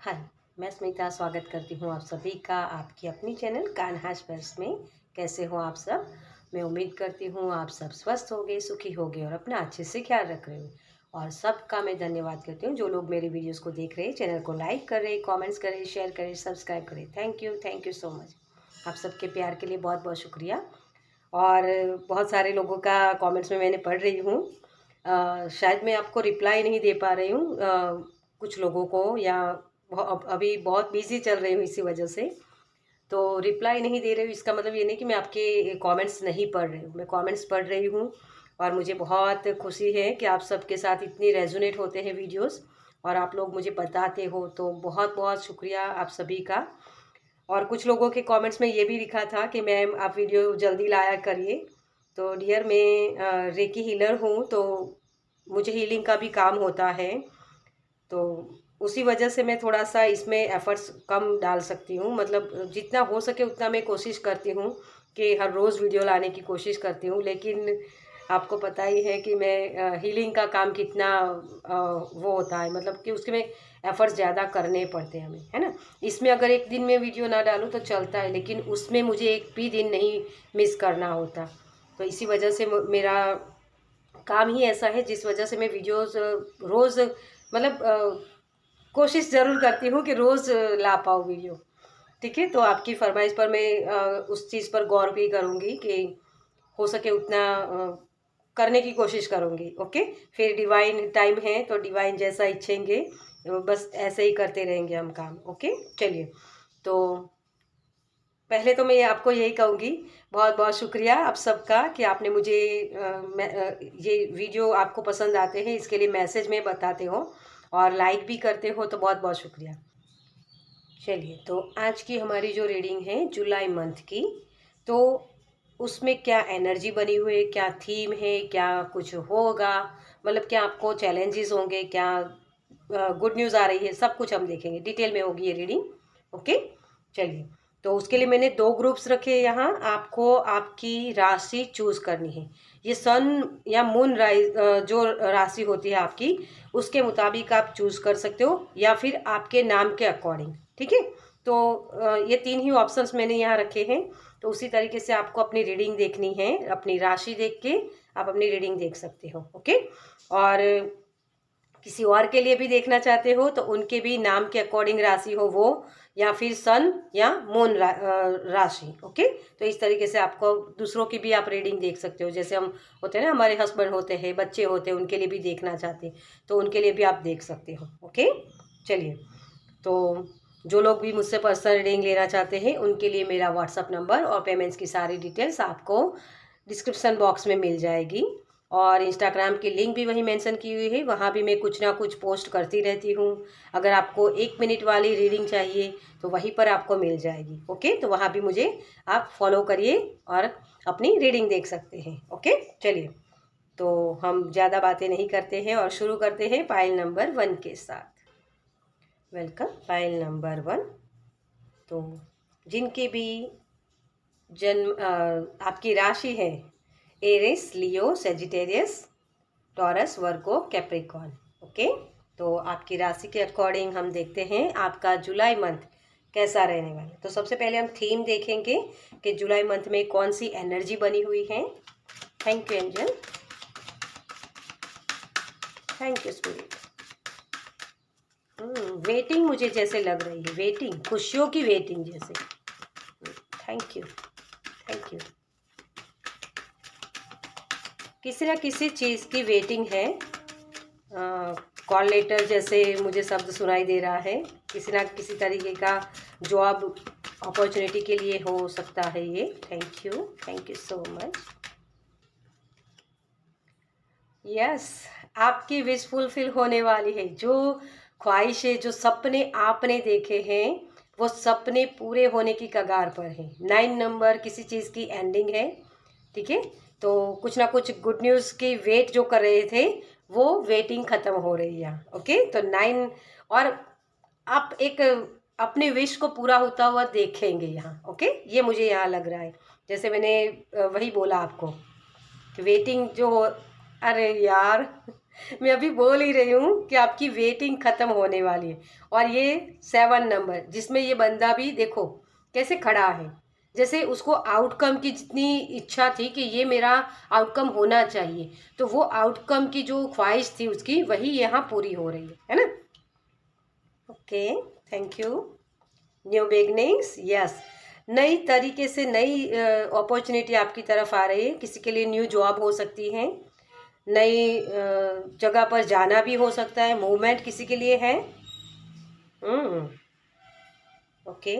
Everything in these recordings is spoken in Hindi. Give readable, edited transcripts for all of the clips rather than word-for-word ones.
हाय, मैं स्मिता स्वागत करती हूँ आप सभी का आपकी अपनी चैनल कान्हा स्पर्श में। कैसे हो आप सब? मैं उम्मीद करती हूँ आप सब स्वस्थ होंगे, सुखी होंगे और अपना अच्छे से ख्याल रख रहे हो। और सबका मैं धन्यवाद करती हूँ जो लोग मेरे वीडियोस को देख रहे हैं, चैनल को लाइक कर रहे हैं, कमेंट्स करें, शेयर करें, सब्सक्राइब करें। Thank you so much. आप सबके प्यार के लिए बहुत बहुत शुक्रिया। और बहुत सारे लोगों का कमेंट्स में मैंने पढ़ रही हूँ। शायद मैं आपको रिप्लाई नहीं दे पा रही हूँ कुछ लोगों को, या अभी बहुत बिजी चल रही हूँ इसी वजह से। तो रिप्लाई नहीं दे रही हूँ इसका मतलब ये नहीं कि मैं आपके कमेंट्स नहीं पढ़ रही हूँ, मैं कमेंट्स पढ़ रही हूँ। और मुझे बहुत खुशी है कि आप सबके साथ इतनी रेजोनेट होते हैं वीडियोस, और आप लोग मुझे बताते हो, तो बहुत बहुत शुक्रिया आप सभी का। और कुछ लोगों के कमेंट्स में ये भी लिखा था कि मैम आप वीडियो जल्दी लाया करिए। तो डियर, मैं रेकी हीलर हूँ, तो मुझे हीलिंग का भी काम होता है। तो उसी वजह से मैं थोड़ा-सा इसमें एफ़र्ट्स कम डाल सकती हूँ। मतलब जितना हो सके उतना मैं कोशिश करती हूँ कि हर रोज़ वीडियो लाने की कोशिश करती हूँ। लेकिन आपको पता ही है कि मैं हीलिंग का काम कितना वो होता है, मतलब कि उसके में एफ़र्ट्स ज़्यादा करने पड़ते हैं हमें, है ना? इसमें अगर एक दिन में वीडियो ना डालूँ तो चलता है, लेकिन उसमें मुझे एक भी दिन नहीं मिस करना होता। तो इसी वजह से मेरा काम ही ऐसा है, जिस वजह से मैं वीडियोज़ रोज़, मतलब कोशिश ज़रूर करती हूँ कि रोज़ ला पाऊँ वीडियो। ठीक है? तो आपकी फ़रमाइश पर मैं उस चीज़ पर गौर भी करूँगी कि हो सके उतना करने की कोशिश करूँगी। ओके? फिर डिवाइन टाइम है तो डिवाइन जैसा इच्छेंगे, बस ऐसे ही करते रहेंगे हम काम। ओके? चलिए, तो पहले तो मैं आपको यही कहूँगी, बहुत-बहुत शुक्रिया आप सबका कि आपने मुझे ये वीडियो आपको पसंद आते हैं इसके लिए मैसेज में बताते हो और लाइक भी करते हो, तो बहुत-बहुत शुक्रिया। चलिए, तो आज की हमारी जो रीडिंग है जुलाई मंथ की, तो उसमें क्या एनर्जी बनी हुई है, क्या थीम है, क्या कुछ होगा, मतलब क्या आपको चैलेंजेस होंगे, क्या गुड न्यूज़ आ रही है, सब कुछ हम देखेंगे। डिटेल में होगी ये रीडिंग। ओके? चलिए, तो उसके लिए मैंने 2 ग्रुप्स रखे हैं यहाँ। आपको आपकी राशि चूज़ करनी है। ये सन या मून जो राशि होती है आपकी, उसके मुताबिक आप चूज़ कर सकते हो, या फिर आपके नाम के अकॉर्डिंग। ठीक है? तो ये 3 ही ऑप्शंस मैंने यहाँ रखे हैं। तो उसी तरीके से आपको अपनी रीडिंग देखनी है, अपनी राशि देख के आप अपनी रीडिंग देख सकते हो। ओके? और किसी और के लिए भी देखना चाहते हो तो उनके भी नाम के अकॉर्डिंग राशि हो वो, या फिर सन या मून राशि। ओके? तो इस तरीके से आपको दूसरों की भी आप रीडिंग देख सकते हो। जैसे हम होते हैं ना, हमारे हस्बैंड होते हैं, बच्चे होते हैं, उनके लिए भी देखना चाहते हैं, तो उनके लिए भी आप देख सकते हो। ओके? चलिए, तो जो लोग भी मुझसे पर्सनल रीडिंग लेना चाहते हैं उनके लिए मेरा व्हाट्सअप नंबर और पेमेंट्स की सारी डिटेल्स आपको डिस्क्रिप्शन बॉक्स में मिल जाएगी। और इंस्टाग्राम की लिंक भी वहीं मेंशन की हुई है, वहाँ भी मैं कुछ ना कुछ पोस्ट करती रहती हूँ। अगर आपको 1 मिनट वाली रीडिंग चाहिए तो वहीं पर आपको मिल जाएगी। ओके? तो वहाँ भी मुझे आप फॉलो करिए और अपनी रीडिंग देख सकते हैं। ओके? चलिए, तो हम ज़्यादा बातें नहीं करते हैं और शुरू करते हैं पाइल नंबर 1 के साथ। Welcome pile number 1। तो जिनके भी जन्म आपकी राशि है एरिस, लियो, सेजिटेरियस, टॉरस, वर्गो, कैप्रिकॉर्न। ओके? तो आपकी राशि के अकॉर्डिंग हम देखते हैं आपका जुलाई मंथ कैसा रहने वाला है। तो सबसे पहले हम थीम देखेंगे कि जुलाई मंथ में कौन सी एनर्जी बनी हुई है। Thank you angel, thank you spirit. Waiting मुझे जैसे लग रही है, वेटिंग, खुशियों की वेटिंग जैसे। Thank you, thank you. किसी ना किसी चीज़ की वेटिंग है। कॉल लेटर जैसे मुझे शब्द सुनाई दे रहा है। किसी ना किसी तरीके का जॉब अपॉर्चुनिटी के लिए हो सकता है ये। Thank you so much. Yes, आपकी विश फुलफिल होने वाली है। जो ख्वाहिशें, जो सपने आपने देखे हैं, वो सपने पूरे होने की कगार पर हैं। 9 नंबर किसी चीज़ की एंडिंग है। ठीक है? तो कुछ ना कुछ गुड न्यूज़ की वेट जो कर रहे थे, वो वेटिंग ख़त्म हो रही है यहाँ। ओके? तो 9, और आप एक अपने विश को पूरा होता हुआ देखेंगे यहाँ। ओके? ये मुझे यहाँ लग रहा है। जैसे मैंने वही बोला आपको कि वेटिंग जो हो, अरे यार! मैं अभी बोल ही रही हूँ कि आपकी वेटिंग ख़त्म होने वाली है। और ये 7 नंबर जिसमें ये बंदा भी देखो कैसे खड़ा है, जैसे उसको आउटकम की जितनी इच्छा थी कि ये मेरा आउटकम होना चाहिए, तो वो आउटकम की जो ख्वाहिश थी उसकी वही यहाँ पूरी हो रही है ना। Okay, thank you. New beginnings, yes, नई तरीके से नई अपॉर्चुनिटी आपकी तरफ आ रही है। किसी के लिए न्यू जॉब हो सकती है, नई जगह पर जाना भी हो सकता है, मूवमेंट किसी के लिए है। ओके,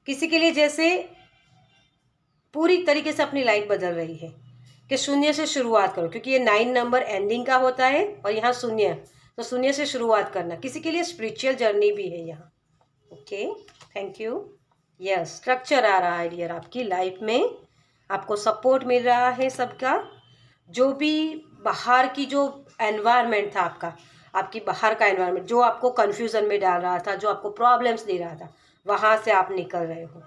किसी के लिए जैसे पूरी तरीके से अपनी लाइफ बदल रही है कि शून्य से शुरुआत करो, क्योंकि ये 9 नंबर एंडिंग का होता है और यहाँ शून्य, तो शून्य से शुरुआत करना। किसी के लिए स्पिरिचुअल जर्नी भी है यहाँ। Okay, thank you. Yes, structure आ रहा है डियर आपकी लाइफ में, आपको सपोर्ट मिल रहा है सबका। जो भी बाहर की जो एनवायरनमेंट था आपका, आपकी बाहर का एनवायरनमेंट जो आपको कंफ्यूजन में डाल रहा था, जो आपको प्रॉब्लम्स दे रहा था, वहाँ से आप निकल रहे हो।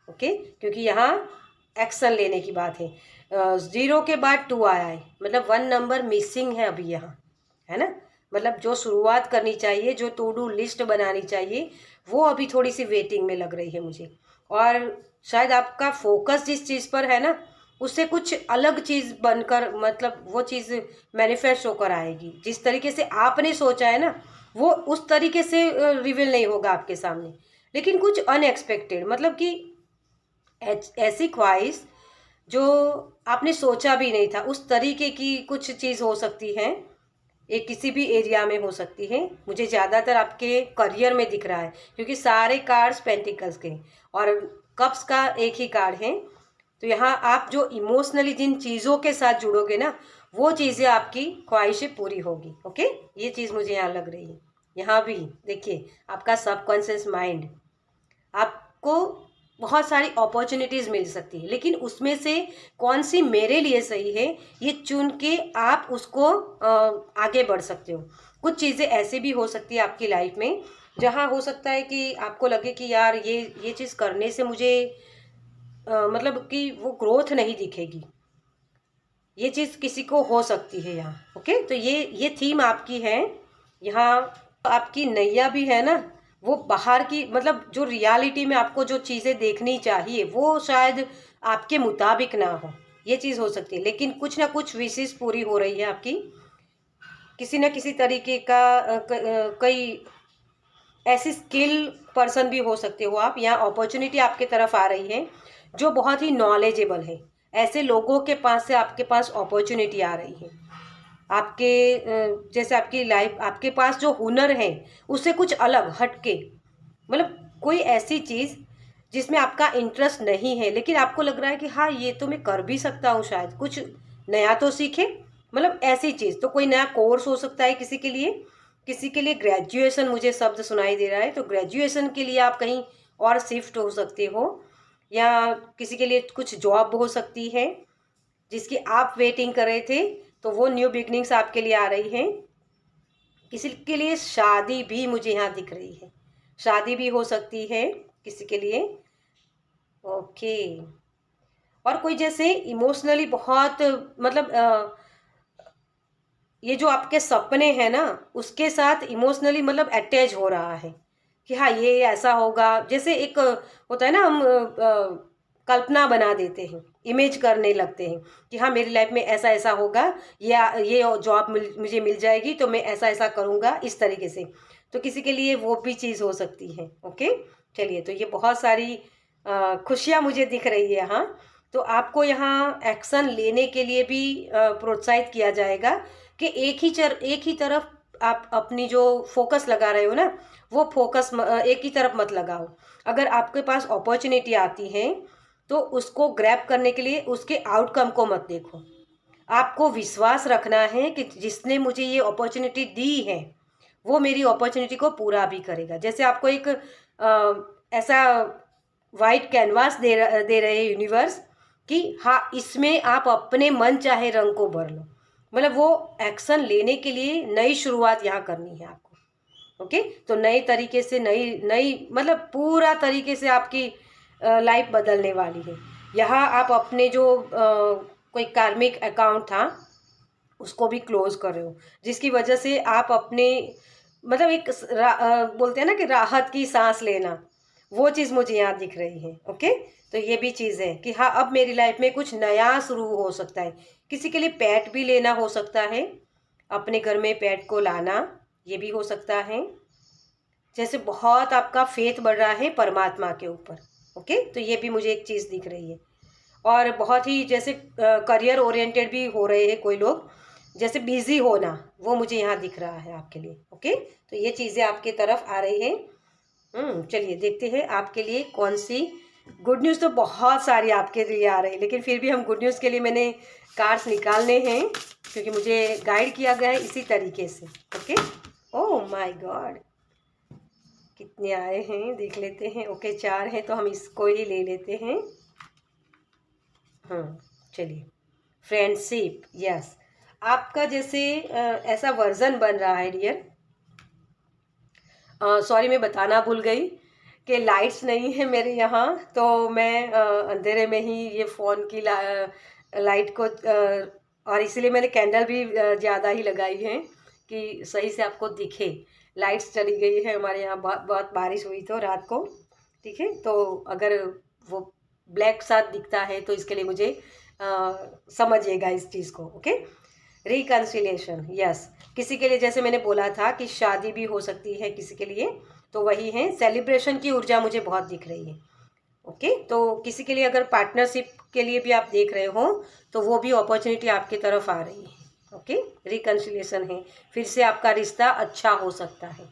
ओके, क्योंकि यहाँ एक्शन लेने की बात है। 0 के बाद 2 आया है, मतलब 1 नंबर मिसिंग है अभी यहाँ, है ना। मतलब जो शुरुआत करनी चाहिए, जो टू डू लिस्ट बनानी चाहिए, वो अभी थोड़ी सी वेटिंग में लग रही है मुझे। और शायद आपका फोकस जिस चीज़ पर है ना, उससे कुछ अलग चीज़ बनकर, मतलब वो चीज़ मैनिफेस्ट होकर आएगी। जिस तरीके से आपने सोचा है ना, वो उस तरीके से रिवील नहीं होगा आपके सामने, लेकिन कुछ अनएक्सपेक्टेड, मतलब कि ऐसी ख्वाहिश जो आपने सोचा भी नहीं था, उस तरीके की कुछ चीज़ हो सकती है। ये किसी भी एरिया में हो सकती है। मुझे ज़्यादातर आपके करियर में दिख रहा है, क्योंकि सारे कार्ड्स पेंटिकल्स के और कप्स का एक ही कार्ड है। तो यहाँ आप जो इमोशनली जिन चीज़ों के साथ जुड़ोगे ना, वो चीज़ें आपकी ख्वाहिशें पूरी होगी। ओके, ये चीज़ मुझे यहाँ लग रही है। यहाँ भी देखिए, आपका सबकॉन्शियस माइंड आपको बहुत सारी अपॉर्चुनिटीज़ मिल सकती है, लेकिन उसमें से कौन सी मेरे लिए सही है, ये चुन के आप उसको आगे बढ़ सकते हो। कुछ चीज़ें ऐसे भी हो सकती है आपकी लाइफ में, जहाँ हो सकता है कि आपको लगे कि यार ये चीज़ करने से मुझे मतलब कि वो ग्रोथ नहीं दिखेगी। ये चीज़ किसी को हो सकती है यहाँ। ओके, तो ये थीम आपकी है यहाँ। आपकी नैया भी है ना, वो बाहर की, मतलब जो रियलिटी में आपको जो चीज़ें देखनी चाहिए वो शायद आपके मुताबिक ना हो, ये चीज़ हो सकती है। लेकिन कुछ ना कुछ विशेष पूरी हो रही है आपकी, किसी न किसी तरीके का कई ऐसी स्किल पर्सन भी हो सकते हो आप। यहाँ अपॉर्चुनिटी आपके तरफ आ रही है जो बहुत ही नॉलेजेबल है। ऐसे लोगों के पास से आपके पास अपॉर्चुनिटी आ रही है। आपके जैसे आपकी लाइफ, आपके पास जो हुनर है उससे कुछ अलग हटके, मतलब कोई ऐसी चीज़ जिसमें आपका इंटरेस्ट नहीं है, लेकिन आपको लग रहा है कि हाँ ये तो मैं कर भी सकता हूँ, शायद कुछ नया तो सीखे। मतलब ऐसी चीज़, तो कोई नया कोर्स हो सकता है किसी के लिए। किसी के लिए ग्रेजुएशन, मुझे शब्द सुनाई दे रहा है, तो ग्रेजुएशन के लिए आप कहीं और शिफ्ट हो सकते हो। या किसी के लिए कुछ जॉब हो सकती है जिसकी आप वेटिंग कर रहे थे, तो वो न्यू बिगनिंग्स आपके लिए आ रही है। किसी के लिए शादी भी मुझे यहाँ दिख रही है, शादी भी हो सकती है किसी के लिए। ओके, और कोई जैसे इमोशनली बहुत, मतलब ये जो आपके सपने हैं ना, उसके साथ इमोशनली मतलब अटैच हो रहा है कि हाँ ये ऐसा होगा। जैसे एक होता है ना, हम कल्पना बना देते हैं, इमेज करने लगते हैं कि हाँ मेरी लाइफ में ऐसा ऐसा होगा, या ये जॉब मुझे मिल जाएगी तो मैं ऐसा ऐसा करूँगा, इस तरीके से। तो किसी के लिए वो भी चीज़ हो सकती है। ओके, चलिए, तो ये बहुत सारी खुशियाँ मुझे दिख रही है यहाँ। तो आपको यहाँ एक्शन लेने के लिए भी प्रोत्साहित किया जाएगा कि एक ही तरफ आप अपनी जो फोकस लगा रहे हो ना, वो फोकस एक ही तरफ मत लगाओ। अगर आपके पास अपॉर्चुनिटी आती है तो उसको ग्रैब करने के लिए उसके आउटकम को मत देखो। आपको विश्वास रखना है कि जिसने मुझे ये अपॉर्चुनिटी दी है वो मेरी अपॉर्चुनिटी को पूरा भी करेगा। जैसे आपको एक ऐसा वाइट कैनवास दे रहे यूनिवर्स कि हाँ इसमें आप अपने मन चाहे रंग को भर लो। मतलब वो एक्शन लेने के लिए नई शुरुआत यहाँ करनी है आपको। ओके, तो नए तरीके से नई नई मतलब पूरा तरीके से आपकी लाइफ बदलने वाली है। यहाँ आप अपने जो कोई कार्मिक अकाउंट था उसको भी क्लोज कर रहे हो, जिसकी वजह से आप अपने मतलब एक बोलते हैं ना कि राहत की सांस लेना, वो चीज़ मुझे यहाँ दिख रही है। ओके, तो ये भी चीज़ है कि हाँ, अब मेरी लाइफ में कुछ नया शुरू हो सकता है। किसी के लिए पेट भी लेना हो सकता है, अपने घर में पेट को लाना, ये भी हो सकता है। जैसे बहुत आपका फेथ बढ़ रहा है परमात्मा के ऊपर। ओके, तो ये भी मुझे एक चीज़ दिख रही है। और बहुत ही जैसे करियर ओरिएंटेड भी हो रहे हैं कोई लोग, जैसे बिजी होना, वो मुझे यहाँ दिख रहा है आपके लिए। ओके, तो ये चीज़ें आपके तरफ आ रही हैं। चलिए देखते हैं आपके लिए कौन सी गुड न्यूज़। तो बहुत सारी आपके लिए आ रही है, लेकिन फिर भी हम गुड न्यूज़ के लिए मैंने कार्ड्स निकालने हैं, क्योंकि मुझे गाइड किया गया है इसी तरीके से। ओके, ओह माय गॉड, कितने आए हैं देख लेते हैं। ओके, 4 हैं, तो हम इसको ही ले लेते हैं। चलिए, फ्रेंडशिप, यस, आपका जैसे ऐसा वर्जन बन रहा है डियर। सॉरी, मैं बताना भूल गई कि लाइट्स नहीं है मेरे यहाँ, तो मैं अंधेरे में ही ये फ़ोन की लाइट को और इसीलिए मैंने कैंडल भी ज़्यादा ही लगाई है कि सही से आपको दिखे। लाइट्स चली गई है हमारे यहाँ, बहुत बहुत बारिश हुई तो रात को। ठीक है, तो अगर वो ब्लैक साथ दिखता है तो इसके लिए मुझे समझिएगा इस चीज़ को। ओके, रिकन्सिलेशन, यस, किसी के लिए जैसे मैंने बोला था कि शादी भी हो सकती है किसी के लिए, तो वही है। सेलिब्रेशन की ऊर्जा मुझे बहुत दिख रही है। ओके, तो किसी के लिए अगर पार्टनरशिप के लिए भी आप देख रहे हो, तो वो भी अपॉर्चुनिटी आपकी तरफ आ रही है। ओके, रिकन्सिलेशन है, फिर से आपका रिश्ता अच्छा हो सकता है।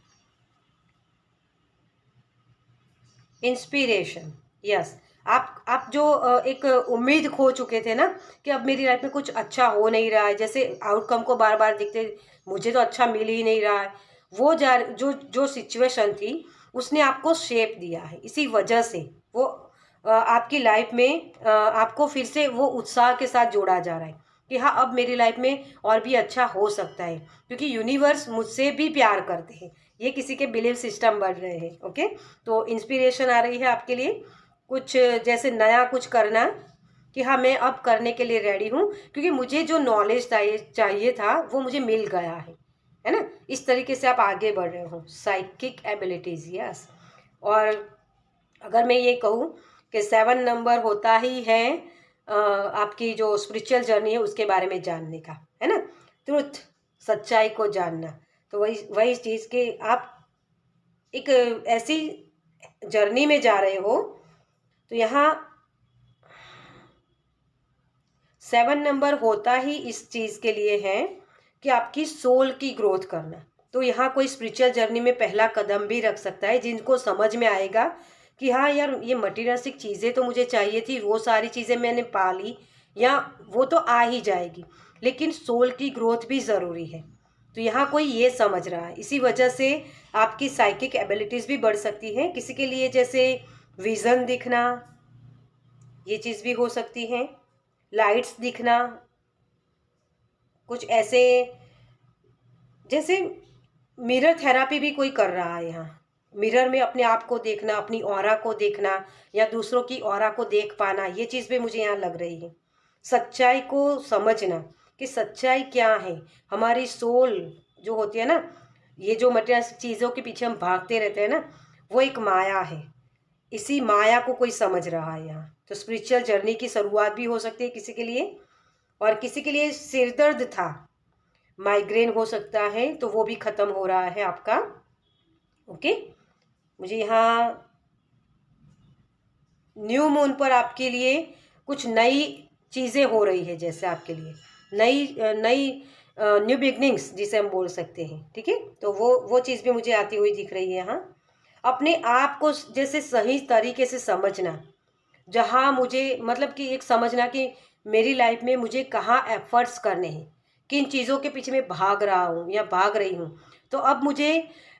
इंस्पिरेशन, यस, आप जो एक उम्मीद खो चुके थे ना कि अब मेरी लाइफ में कुछ अच्छा हो नहीं रहा है, जैसे आउटकम को बार बार देखते मुझे तो अच्छा मिल ही नहीं रहा है, वो जो जो सिचुएशन थी उसने आपको शेप दिया है। इसी वजह से वो आपकी लाइफ में आपको फिर से वो उत्साह के साथ जोड़ा जा रहा है कि हाँ, अब मेरी लाइफ में और भी अच्छा हो सकता है, क्योंकि यूनिवर्स मुझसे भी प्यार करते हैं। ये किसी के बिलीव सिस्टम बढ़ रहे हैं। ओके, तो इंस्पिरेशन आ रही है आपके लिए, कुछ जैसे नया कुछ करना कि हाँ, मैं अब करने के लिए रेडी हूँ, क्योंकि मुझे जो नॉलेज चाहिए था वो मुझे मिल गया है ना। इस तरीके से आप आगे बढ़ रहे हो। Psychic abilities, yes. और अगर मैं ये कहूँ कि 7 नंबर होता ही है आपकी जो स्पिरिचुअल जर्नी है उसके बारे में जानने का, है ना, ट्रुथ, सच्चाई को जानना। तो वही वही चीज़ कि आप एक ऐसी जर्नी में जा रहे हो, तो यहाँ 7 नंबर होता ही इस चीज़ के लिए है कि आपकी सोल की ग्रोथ करना। तो यहाँ कोई स्पिरिचुअल जर्नी में पहला कदम भी रख सकता है, जिनको समझ में आएगा कि हाँ यार, ये मटीरियलिस्टिक चीज़ें तो मुझे चाहिए थी, वो सारी चीज़ें मैंने पा ली, या वो तो आ ही जाएगी, लेकिन सोल की ग्रोथ भी ज़रूरी है। तो यहाँ कोई ये समझ रहा है, इसी वजह से आपकी साइकिक एबिलिटीज़ भी बढ़ सकती हैं। किसी के लिए जैसे विज़न दिखना, ये चीज़ भी हो सकती है। लाइट्स दिखना, कुछ ऐसे जैसे मिरर थेरापी भी कोई कर रहा है यहाँ। मिरर में अपने आप को देखना, अपनी ऑरा को देखना, या दूसरों की ऑरा को देख पाना, ये चीज़ भी मुझे यहाँ लग रही है। सच्चाई को समझना कि सच्चाई क्या है। हमारी सोल जो होती है ना, ये जो मटेरियल चीज़ों के पीछे हम भागते रहते हैं ना, वो एक माया है। इसी माया को कोई समझ रहा है यहाँ। तो स्पिरिचुअल जर्नी की शुरुआत भी हो सकती है किसी के लिए। और किसी के लिए सिर दर्द था, माइग्रेन हो सकता है, तो वो भी ख़त्म हो रहा है आपका। ओके, मुझे यहाँ न्यू मून पर आपके लिए कुछ नई चीज़ें हो रही है, जैसे आपके लिए नई नई न्यू बिगनिंग्स जिसे हम बोल सकते हैं। ठीक है, तो वो चीज़ भी मुझे आती हुई दिख रही है यहाँ। अपने आप को जैसे सही तरीके से समझना, जहाँ मुझे मतलब कि एक समझना कि मेरी लाइफ में मुझे कहाँ एफर्ट्स करने हैं, किन चीज़ों के पीछे मैं भाग रहा हूँ या भाग रही हूँ, तो अब मुझे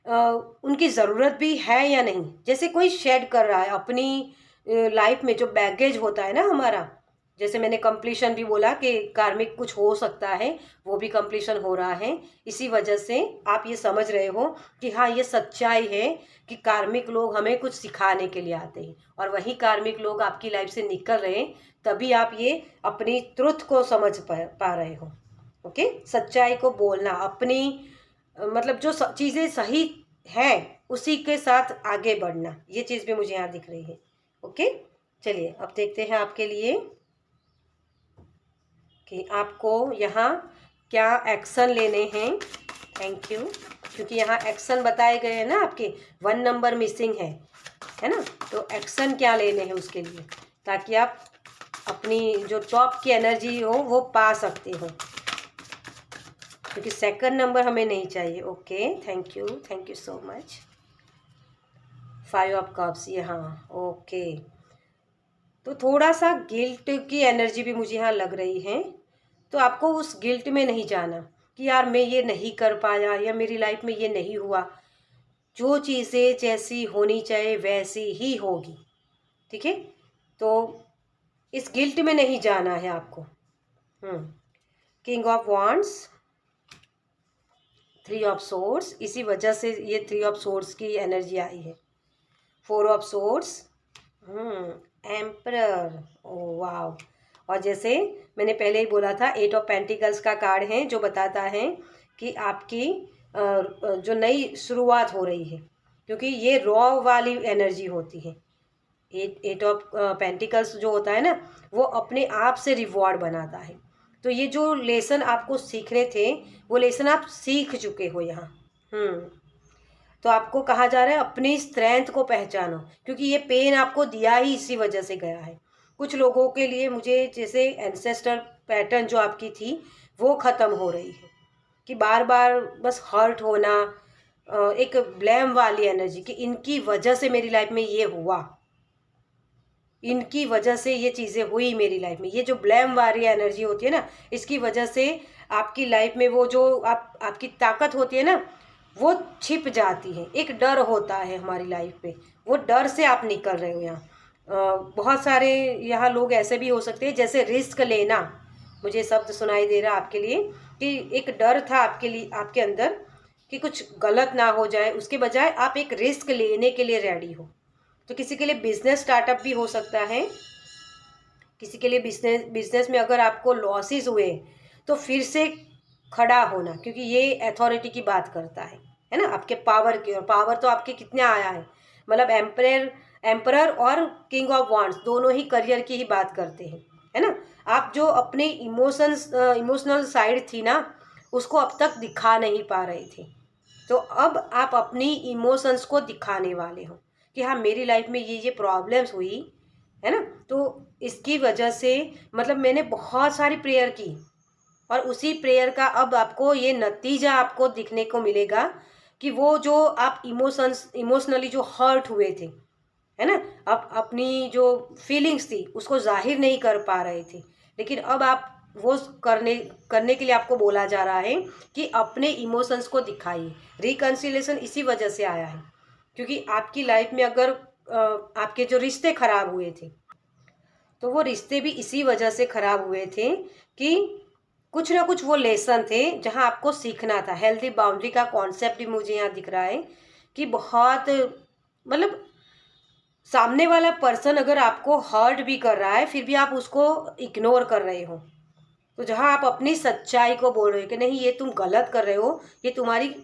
उनकी ज़रूरत भी है या नहीं। जैसे कोई शेड कर रहा है अपनी लाइफ में जो बैगेज होता है ना हमारा, जैसे मैंने कंप्लीशन भी बोला कि कार्मिक कुछ हो सकता है, वो भी कंप्लीशन हो रहा है। इसी वजह से आप ये समझ रहे हो कि हाँ, ये सच्चाई है कि कार्मिक लोग हमें कुछ सिखाने के लिए आते हैं, और वही कार्मिक लोग आपकी लाइफ से निकल रहे हैं, तभी आप ये अपनी ट्रुथ को समझ पा रहे हो। ओके, सच्चाई को बोलना, अपनी मतलब जो चीज़ें सही है उसी के साथ आगे बढ़ना, ये चीज़ भी मुझे यहाँ दिख रही है। ओके, चलिए अब देखते हैं आपके लिए कि आपको यहाँ क्या एक्शन लेने हैं। थैंक यू, क्योंकि यहाँ एक्शन बताए गए हैं ना, आपके 1 नंबर मिसिंग है ना, तो एक्शन क्या लेने हैं उसके लिए, ताकि आप अपनी जो टॉप की एनर्जी हो वो पा सकते हो, क्योंकि सेकंड नंबर हमें नहीं चाहिए। Okay, thank you so much. 5 of cups यहाँ। ओके, तो थोड़ा सा गिल्ट की एनर्जी भी मुझे यहाँ लग रही है, तो आपको उस गिल्ट में नहीं जाना कि यार मैं ये नहीं कर पाया या मेरी लाइफ में ये नहीं हुआ। जो चीज़ें जैसी होनी चाहिए वैसी ही होगी, ठीक है, तो इस गिल्ट में नहीं जाना है आपको। King of wands, 3 of swords, इसी वजह से ये 3 ऑफ सोर्ड्स की एनर्जी आई है। 4 ऑफ सोर्ड्स, एम्परर, ओ वाव। और जैसे मैंने पहले ही बोला था, 8 ऑफ पेंटिकल्स का कार्ड है जो बताता है कि आपकी जो नई शुरुआत हो रही है, क्योंकि ये रॉ वाली एनर्जी होती है। 8 ऑफ पेंटिकल्स जो होता है ना, वो अपने आप से रिवॉर्ड बनाता है। तो ये जो लेसन आपको सीखने थे, वो लेसन आप सीख चुके हो यहाँ। तो आपको कहा जा रहा है अपनी स्ट्रेंथ को पहचानो, क्योंकि ये पेन आपको दिया ही इसी वजह से गया है। कुछ लोगों के लिए मुझे जैसे एंसेस्टर पैटर्न जो आपकी थी वो ख़त्म हो रही है, कि बार बार बस हर्ट होना, एक ब्लेम वाली एनर्जी कि इनकी वजह से मेरी लाइफ में ये हुआ, इनकी वजह से ये चीज़ें हुई मेरी लाइफ में। ये जो ब्लेम वाली एनर्जी होती है ना, इसकी वजह से आपकी लाइफ में वो जो आपकी ताकत होती है ना, वो छिप जाती है। एक डर होता है हमारी लाइफ में, वो डर से आप निकल रहे हो यहाँ। बहुत सारे यहाँ लोग ऐसे भी हो सकते हैं, जैसे रिस्क लेना, मुझे शब्द सुनाई दे रहा आपके लिए, कि एक डर था आपके लिए, आपके अंदर, कि कुछ गलत ना हो जाए, उसके बजाय आप एक रिस्क लेने के लिए रेडी हो। तो किसी के लिए बिजनेस स्टार्टअप भी हो सकता है, किसी के लिए बिजनेस में अगर आपको लॉसेस हुए तो फिर से खड़ा होना, क्योंकि ये अथॉरिटी की बात करता है ना, आपके पावर की। और पावर तो आपके कितने आया है, मतलब एम्परर और किंग ऑफ वांड्स दोनों ही करियर की ही बात करते हैं, है ना। आप जो अपने इमोशनल साइड थी ना, उसको अब तक दिखा नहीं पा रहे थे, तो अब आप अपनी इमोशंस को दिखाने वाले हो कि हाँ मेरी लाइफ में ये प्रॉब्लम्स हुई, है ना। तो इसकी वजह से मतलब मैंने बहुत सारी प्रेयर की, और उसी प्रेयर का अब आपको ये नतीजा आपको दिखने को मिलेगा, कि वो जो आप इमोशनली जो हर्ट हुए थे, है ना, आप अपनी जो फीलिंग्स थी उसको जाहिर नहीं कर पा रहे थे, लेकिन अब आप वो करने के लिए आपको बोला जा रहा है कि अपने इमोशंस को दिखाइए। रिकन्सिलेशन इसी वजह से आया है, क्योंकि आपकी लाइफ में अगर आपके जो रिश्ते खराब हुए थे, तो वो रिश्ते भी इसी वजह से खराब हुए थे कि कुछ ना कुछ वो लेसन थे जहाँ आपको सीखना था। हेल्दी बाउंड्री का कॉन्सेप्ट भी मुझे यहाँ दिख रहा है, कि बहुत मतलब सामने वाला पर्सन अगर आपको हर्ट भी कर रहा है फिर भी आप उसको इग्नोर कर रहे हो, तो जहाँ आप अपनी सच्चाई को बोल रहे हो कि नहीं ये तुम गलत कर रहे हो, ये तुम्हारी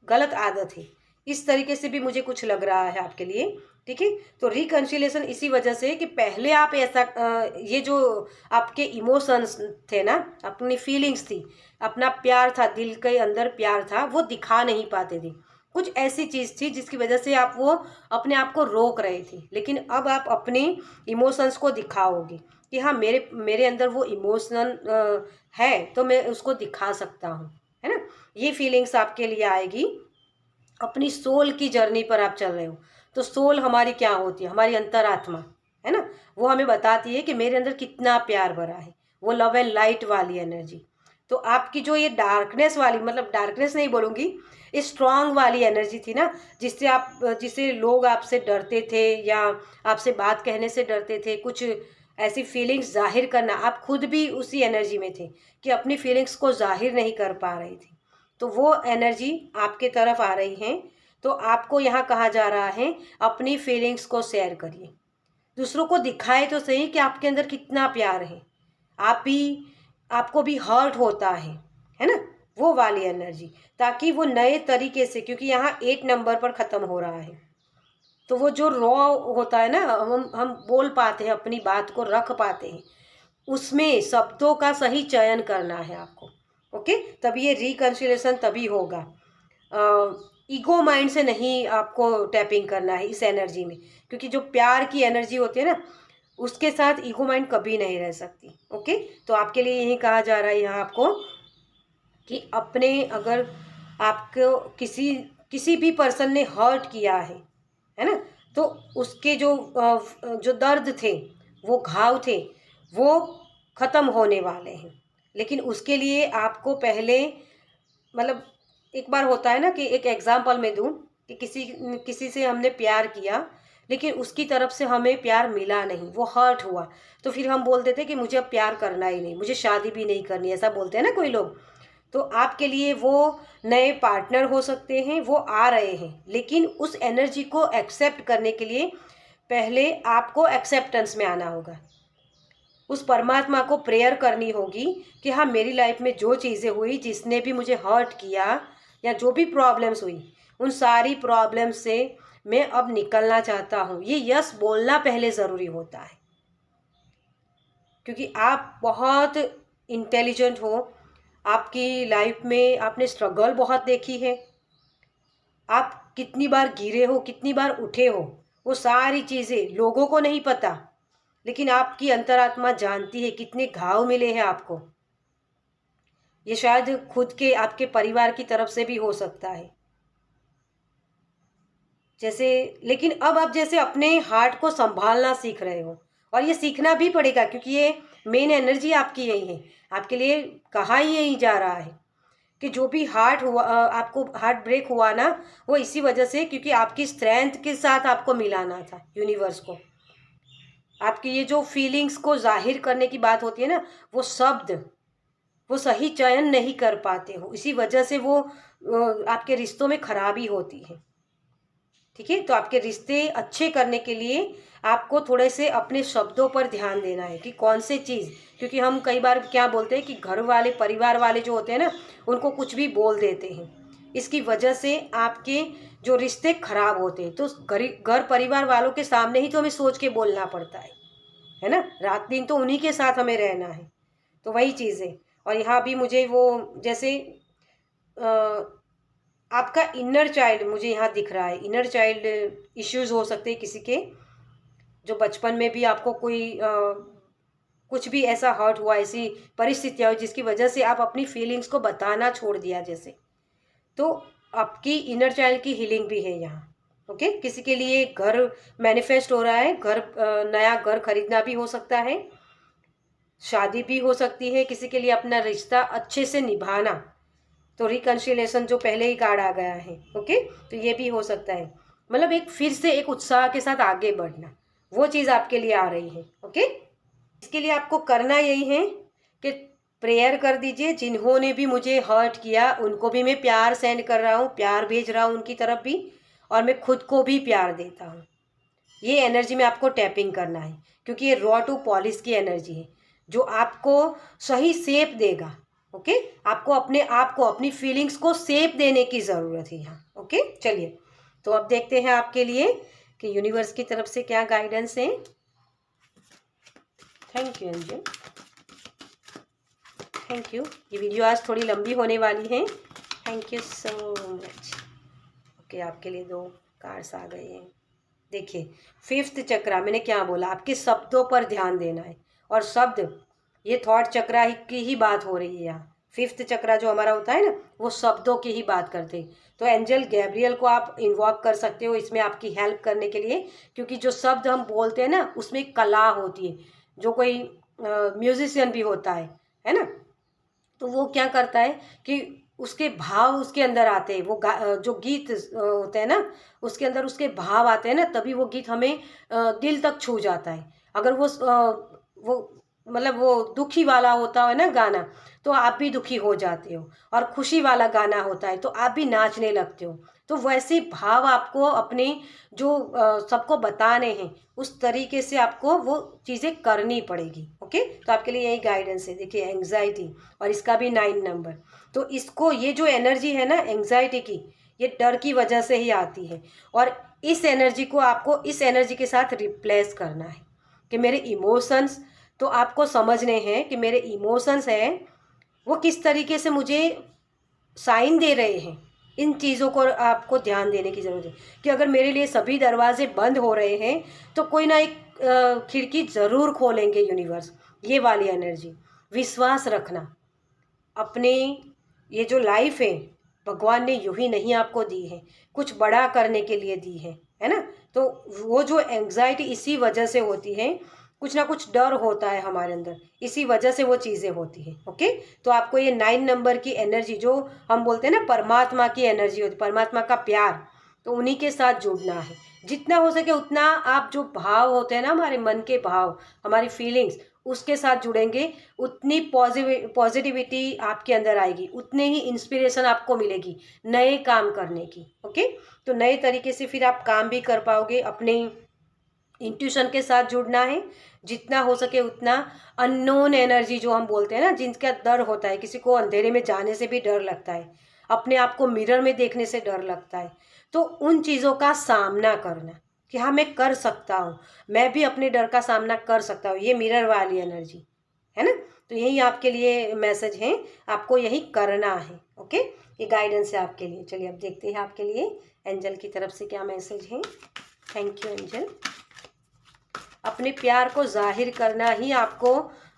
गलत आदत है, इस तरीके से भी मुझे कुछ लग रहा है आपके लिए, ठीक है। तो रिकन्सिलेशन इसी वजह से कि पहले आप ऐसा ये जो आपके इमोशंस थे ना, अपनी फीलिंग्स थी, अपना प्यार था, दिल के अंदर प्यार था, वो दिखा नहीं पाते थे। कुछ ऐसी चीज़ थी जिसकी वजह से आप वो अपने आप को रोक रहे थे, लेकिन अब आप अपनी इमोशंस को दिखाओगे कि हाँ मेरे अंदर वो इमोशनल है, तो मैं उसको दिखा सकता हूँ, है ना। ये फीलिंग्स आपके लिए आएगी। अपनी सोल की जर्नी पर आप चल रहे हो, तो सोल हमारी क्या होती है, हमारी अंतरात्मा, है ना, वो हमें बताती है कि मेरे अंदर कितना प्यार भरा है, वो लव एंड लाइट वाली एनर्जी। तो आपकी जो ये डार्कनेस वाली, मतलब डार्कनेस नहीं बोलूँगी, स्ट्रांग वाली एनर्जी थी ना, जिससे लोग आपसे डरते थे या आपसे बात कहने से डरते थे, कुछ ऐसी फीलिंग्स जाहिर करना, आप खुद भी उसी एनर्जी में थे कि अपनी फीलिंग्स को जाहिर नहीं कर पा रहे थे, तो वो एनर्जी आपके तरफ आ रही है। तो आपको यहाँ कहा जा रहा है अपनी फीलिंग्स को शेयर करिए, दूसरों को दिखाए तो सही कि आपके अंदर कितना प्यार है। आपको भी हर्ट होता है, है ना, वो वाली एनर्जी, ताकि वो नए तरीके से, क्योंकि यहाँ 8 नंबर पर ख़त्म हो रहा है, तो वो जो रॉ होता है ना, हम बोल पाते हैं, अपनी बात को रख पाते हैं, उसमें शब्दों का सही चयन करना है आपको। ओके, तभी ये रिकन्सिलेशन तभी होगा। ईगो माइंड से नहीं आपको टैपिंग करना है इस एनर्जी में, क्योंकि जो प्यार की एनर्जी होती है ना, उसके साथ ईगो माइंड कभी नहीं रह सकती। ओके, तो आपके लिए यही कहा जा रहा है यहाँ आपको कि अपने, अगर आपको किसी किसी भी पर्सन ने हर्ट किया है ना, तो उसके जो दर्द थे, वो घाव थे, वो ख़त्म होने वाले हैं। लेकिन उसके लिए आपको पहले, मतलब एक बार होता है ना कि एक एग्जांपल मैं दूं कि किसी किसी से हमने प्यार किया, लेकिन उसकी तरफ से हमें प्यार मिला नहीं, वो हर्ट हुआ, तो फिर हम बोल देते कि मुझे अब प्यार करना ही नहीं, मुझे शादी भी नहीं करनी, ऐसा बोलते हैं ना कोई लोग। तो आपके लिए वो नए पार्टनर हो सकते हैं, वो आ रहे हैं, लेकिन उस एनर्जी को एक्सेप्ट करने के लिए पहले आपको एक्सेप्टेंस में आना होगा। उस परमात्मा को प्रेयर करनी होगी कि हाँ, मेरी लाइफ में जो चीज़ें हुई, जिसने भी मुझे हर्ट किया या जो भी प्रॉब्लम्स हुई, उन सारी प्रॉब्लम्स से मैं अब निकलना चाहता हूँ। ये यस बोलना पहले ज़रूरी होता है, क्योंकि आप बहुत इंटेलिजेंट हो, आपकी लाइफ में आपने स्ट्रगल बहुत देखी है, आप कितनी बार गिरे हो, कितनी बार उठे हो, वो सारी चीज़ें लोगों को नहीं पता, लेकिन आपकी अंतरात्मा जानती है कितने घाव मिले हैं आपको। ये शायद खुद के, आपके परिवार की तरफ से भी हो सकता है जैसे। लेकिन अब आप जैसे अपने हार्ट को संभालना सीख रहे हो, और ये सीखना भी पड़ेगा, क्योंकि ये मेन एनर्जी आपकी यही है। आपके लिए कहा ही यही जा रहा है कि जो भी हार्ट हुआ, आपको हार्ट ब्रेक हुआ ना, वो इसी वजह से, क्योंकि आपकी स्ट्रेंथ के साथ आपको मिलाना था यूनिवर्स को। आपकी ये जो फीलिंग्स को जाहिर करने की बात होती है ना, वो शब्द, वो सही चयन नहीं कर पाते हो, इसी वजह से वो आपके रिश्तों में खराबी होती है। ठीक है, तो आपके रिश्ते अच्छे करने के लिए आपको थोड़े से अपने शब्दों पर ध्यान देना है कि कौन से चीज़, क्योंकि हम कई बार क्या बोलते हैं कि घर वाले, परिवार वाले जो होते हैं ना, उनको कुछ भी बोल देते हैं, इसकी वजह से आपके जो रिश्ते खराब होते हैं। तो घर परिवार वालों के सामने ही तो हमें सोच के बोलना पड़ता है ना, रात दिन तो उन्हीं के साथ हमें रहना है। तो वही चीज़ है। और यहाँ भी मुझे वो जैसे आपका इनर चाइल्ड मुझे यहाँ दिख रहा है, इनर चाइल्ड इश्यूज हो सकते हैं किसी के, जो बचपन में भी आपको कोई कुछ भी ऐसा हर्ट हुआ, ऐसी परिस्थितियाँ हुई जिसकी वजह से आप अपनी फीलिंग्स को बताना छोड़ दिया जैसे, तो आपकी इनर चाइल्ड की हीलिंग भी है यहाँ। ओके, किसी के लिए घर मैनिफेस्ट हो रहा है, घर नया घर खरीदना भी हो सकता है, शादी भी हो सकती है, किसी के लिए अपना रिश्ता अच्छे से निभाना, तो रिकन्सिलेशन जो पहले ही कार्ड आ गया है। ओके, तो ये भी हो सकता है, मतलब एक फिर से एक उत्साह के साथ आगे बढ़ना, वो चीज़ आपके लिए आ रही है। ओके, इसके लिए आपको करना यही है कि प्रेयर कर दीजिए, जिन्होंने भी मुझे हर्ट किया उनको भी मैं प्यार सेंड कर रहा हूँ, प्यार भेज रहा हूँ उनकी तरफ भी, और मैं खुद को भी प्यार देता हूँ। ये एनर्जी में आपको टैपिंग करना है, क्योंकि ये रॉ टू पॉलिश की एनर्जी है जो आपको सही शेप देगा। ओके, आपको अपने आप को, अपनी फीलिंग्स को शेप देने की ज़रूरत है यहाँ। ओके, चलिए, तो अब देखते हैं आपके लिए कि यूनिवर्स की तरफ से क्या गाइडेंस है। Thank you Anju, thank you. ये वीडियो आज थोड़ी लंबी होने वाली है, thank you so much. Okay, आपके लिए 2 कार्ड्स आ गए हैं। देखिए, 5th चक्रा, मैंने क्या बोला, आपके शब्दों पर ध्यान देना है, और शब्द, ये थॉट चक्रा की ही बात हो रही है यहाँ। 5th चक्रा जो हमारा होता है ना, वो शब्दों की ही बात करते हैं। तो एंजल गैब्रियल को आप इन्वॉक कर सकते हो इसमें आपकी हेल्प करने के लिए, क्योंकि जो शब्द हम बोलते हैं ना, उसमें कला होती है। जो कोई म्यूजिशियन भी होता है ना, तो वो क्या करता है कि उसके भाव उसके अंदर आते हैं, वो जो गीत होते हैं ना, उसके अंदर उसके भाव आते हैं ना, तभी वो गीत हमें दिल तक छू जाता है। अगर वो मतलब वो दुखी वाला होता है ना गाना, तो आप भी दुखी हो जाते हो, और खुशी वाला गाना होता है तो आप भी नाचने लगते हो। तो वैसे भाव आपको अपने जो सबको बताने हैं, उस तरीके से आपको वो चीज़ें करनी पड़ेगी। ओके, तो आपके लिए यही गाइडेंस है। देखिए एंग्जाइटी, और इसका भी 9 नंबर। तो इसको, ये जो एनर्जी है ना एंग्जाइटी की, ये डर की वजह से ही आती है, और इस एनर्जी को आपको इस एनर्जी के साथ रिप्लेस करना है कि मेरे इमोशंस, तो आपको समझने हैं कि मेरे इमोशंस हैं वो किस तरीके से मुझे साइन दे रहे हैं। इन चीज़ों को आपको ध्यान देने की ज़रूरत है कि अगर मेरे लिए सभी दरवाजे बंद हो रहे हैं तो कोई ना एक खिड़की ज़रूर खोलेंगे यूनिवर्स। ये वाली एनर्जी, विश्वास रखना अपने, ये जो लाइफ है भगवान ने यूं ही नहीं आपको दी है, कुछ बड़ा करने के लिए दी है ना। तो वो जो एंग्जाइटी इसी वजह से होती है, कुछ ना कुछ डर होता है हमारे अंदर, इसी वजह से वो चीज़ें होती हैं। ओके, तो आपको ये 9 नंबर की एनर्जी, जो हम बोलते हैं ना परमात्मा की एनर्जी होती, परमात्मा का प्यार, तो उन्हीं के साथ जुड़ना है। जितना हो सके उतना आप, जो भाव होते हैं ना हमारे मन के भाव, हमारी फीलिंग्स, उसके साथ जुड़ेंगे, उतनी पॉजिटिविटी आपके अंदर आएगी, उतने ही इंस्पिरेशन आपको मिलेगी नए काम करने की। ओके, तो नए तरीके से फिर आप काम भी कर पाओगे। अपने इंट्यूशन के साथ जुड़ना है जितना हो सके उतना। अननोन एनर्जी जो हम बोलते हैं ना, जिनका डर होता है, किसी को अंधेरे में जाने से भी डर लगता है, अपने आप को मिरर में देखने से डर लगता है, तो उन चीज़ों का सामना करना कि हाँ मैं कर सकता हूँ, मैं भी अपने डर का सामना कर सकता हूँ, ये मिरर वाली एनर्जी है ना। तो यही आपके लिए मैसेज है, आपको यही करना है। ओके, ये गाइडेंस है आपके लिए। चलिए अब देखते हैं आपके लिए एंजल की तरफ से क्या मैसेज है। Thank you angel. अपने प्यार को जाहिर करना ही आपको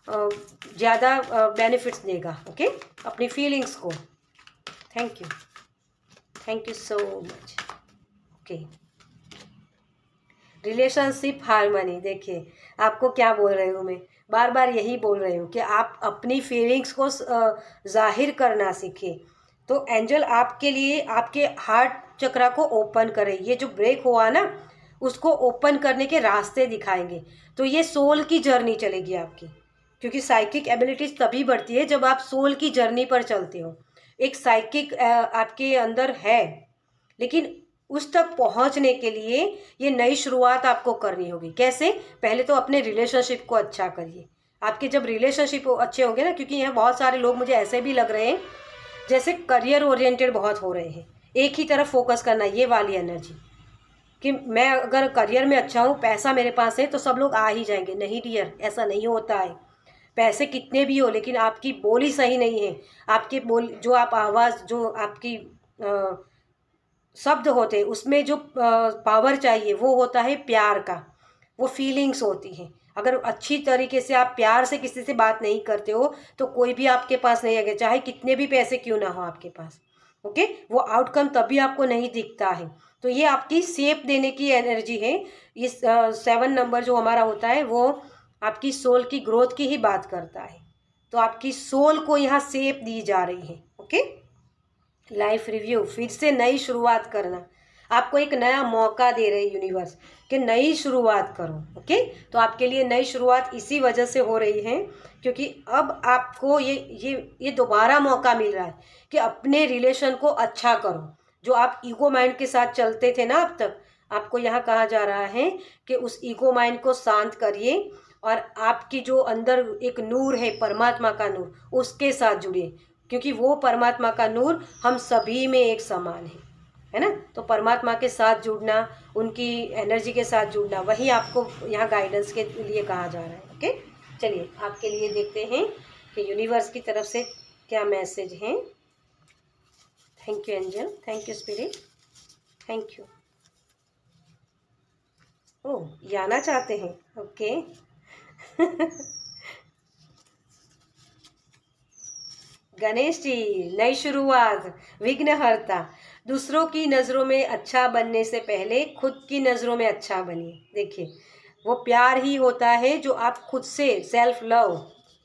ज़्यादा बेनिफिट्स देगा। ओके, अपनी फीलिंग्स को। Thank you so much. Okay, relationship harmony. देखिए आपको क्या बोल रही हूँ मैं, बार बार यही बोल रही हूँ कि आप अपनी फीलिंग्स को जाहिर करना सीखें। तो एंजल आपके लिए आपके हार्ट चक्रा को ओपन करें, ये जो ब्रेक हुआ ना उसको ओपन करने के रास्ते दिखाएंगे। तो ये सोल की जर्नी चलेगी आपकी, क्योंकि साइकिक एबिलिटीज तभी बढ़ती है जब आप सोल की जर्नी पर चलते हो। एक साइकिक आपके अंदर है, लेकिन उस तक पहुंचने के लिए ये नई शुरुआत आपको करनी होगी। कैसे? पहले तो अपने रिलेशनशिप को अच्छा करिए। आपके जब रिलेशनशिप अच्छे होंगे ना, क्योंकि यहाँ बहुत सारे लोग मुझे ऐसे भी लग रहे हैं जैसे करियर ओरिएंटेड बहुत हो रहे हैं, एक ही तरफ फोकस करना, ये वाली एनर्जी कि मैं अगर करियर में अच्छा हूँ, पैसा मेरे पास है तो सब लोग आ ही जाएंगे। नहीं डियर, ऐसा नहीं होता है। पैसे कितने भी हो, लेकिन आपकी बोली सही नहीं है, आपकी बोल, जो आप आवाज़, जो आपकी शब्द होते हैं उसमें जो पावर चाहिए वो होता है प्यार का, वो फीलिंग्स होती हैं। अगर अच्छी तरीके से आप प्यार से किसी से बात नहीं करते हो तो कोई भी आपके पास नहीं आएगा, चाहे कितने भी पैसे क्यों ना हो आपके पास। ओके, वो आउटकम तभी आपको नहीं दिखता है। तो ये आपकी शेप देने की एनर्जी है। ये 7 नंबर जो हमारा होता है वो आपकी सोल की ग्रोथ की ही बात करता है। तो आपकी सोल को यहाँ शेप दी जा रही है। ओके, लाइफ रिव्यू, फिर से नई शुरुआत करना, आपको एक नया मौका दे रहे यूनिवर्स कि नई शुरुआत करो। ओके, तो आपके लिए नई शुरुआत इसी वजह से हो रही है क्योंकि अब आपको ये दोबारा मौका मिल रहा है कि अपने रिलेशन को अच्छा करो। जो आप ईगो माइंड के साथ चलते थे ना अब तक, आपको यहाँ कहा जा रहा है कि उस ईगो माइंड को शांत करिए और आपकी जो अंदर एक नूर है, परमात्मा का नूर, उसके साथ जुड़िए, क्योंकि वो परमात्मा का नूर हम सभी में एक समान है ना। तो परमात्मा के साथ जुड़ना, उनकी एनर्जी के साथ जुड़ना, वही आपको यहाँ गाइडेंस के लिए कहा जा रहा है। ओके, चलिए आपके लिए देखते हैं कि यूनिवर्स की तरफ से क्या मैसेज है। Thank you angel, thank you spirit, thank you. Oh, ये आना चाहते हैं। ओके गणेश जी, नई शुरुआत, विघ्नहर्ता। दूसरों की नज़रों में अच्छा बनने से पहले खुद की नज़रों में अच्छा बनिए। देखिए वो प्यार ही होता है जो आप खुद से, सेल्फ लव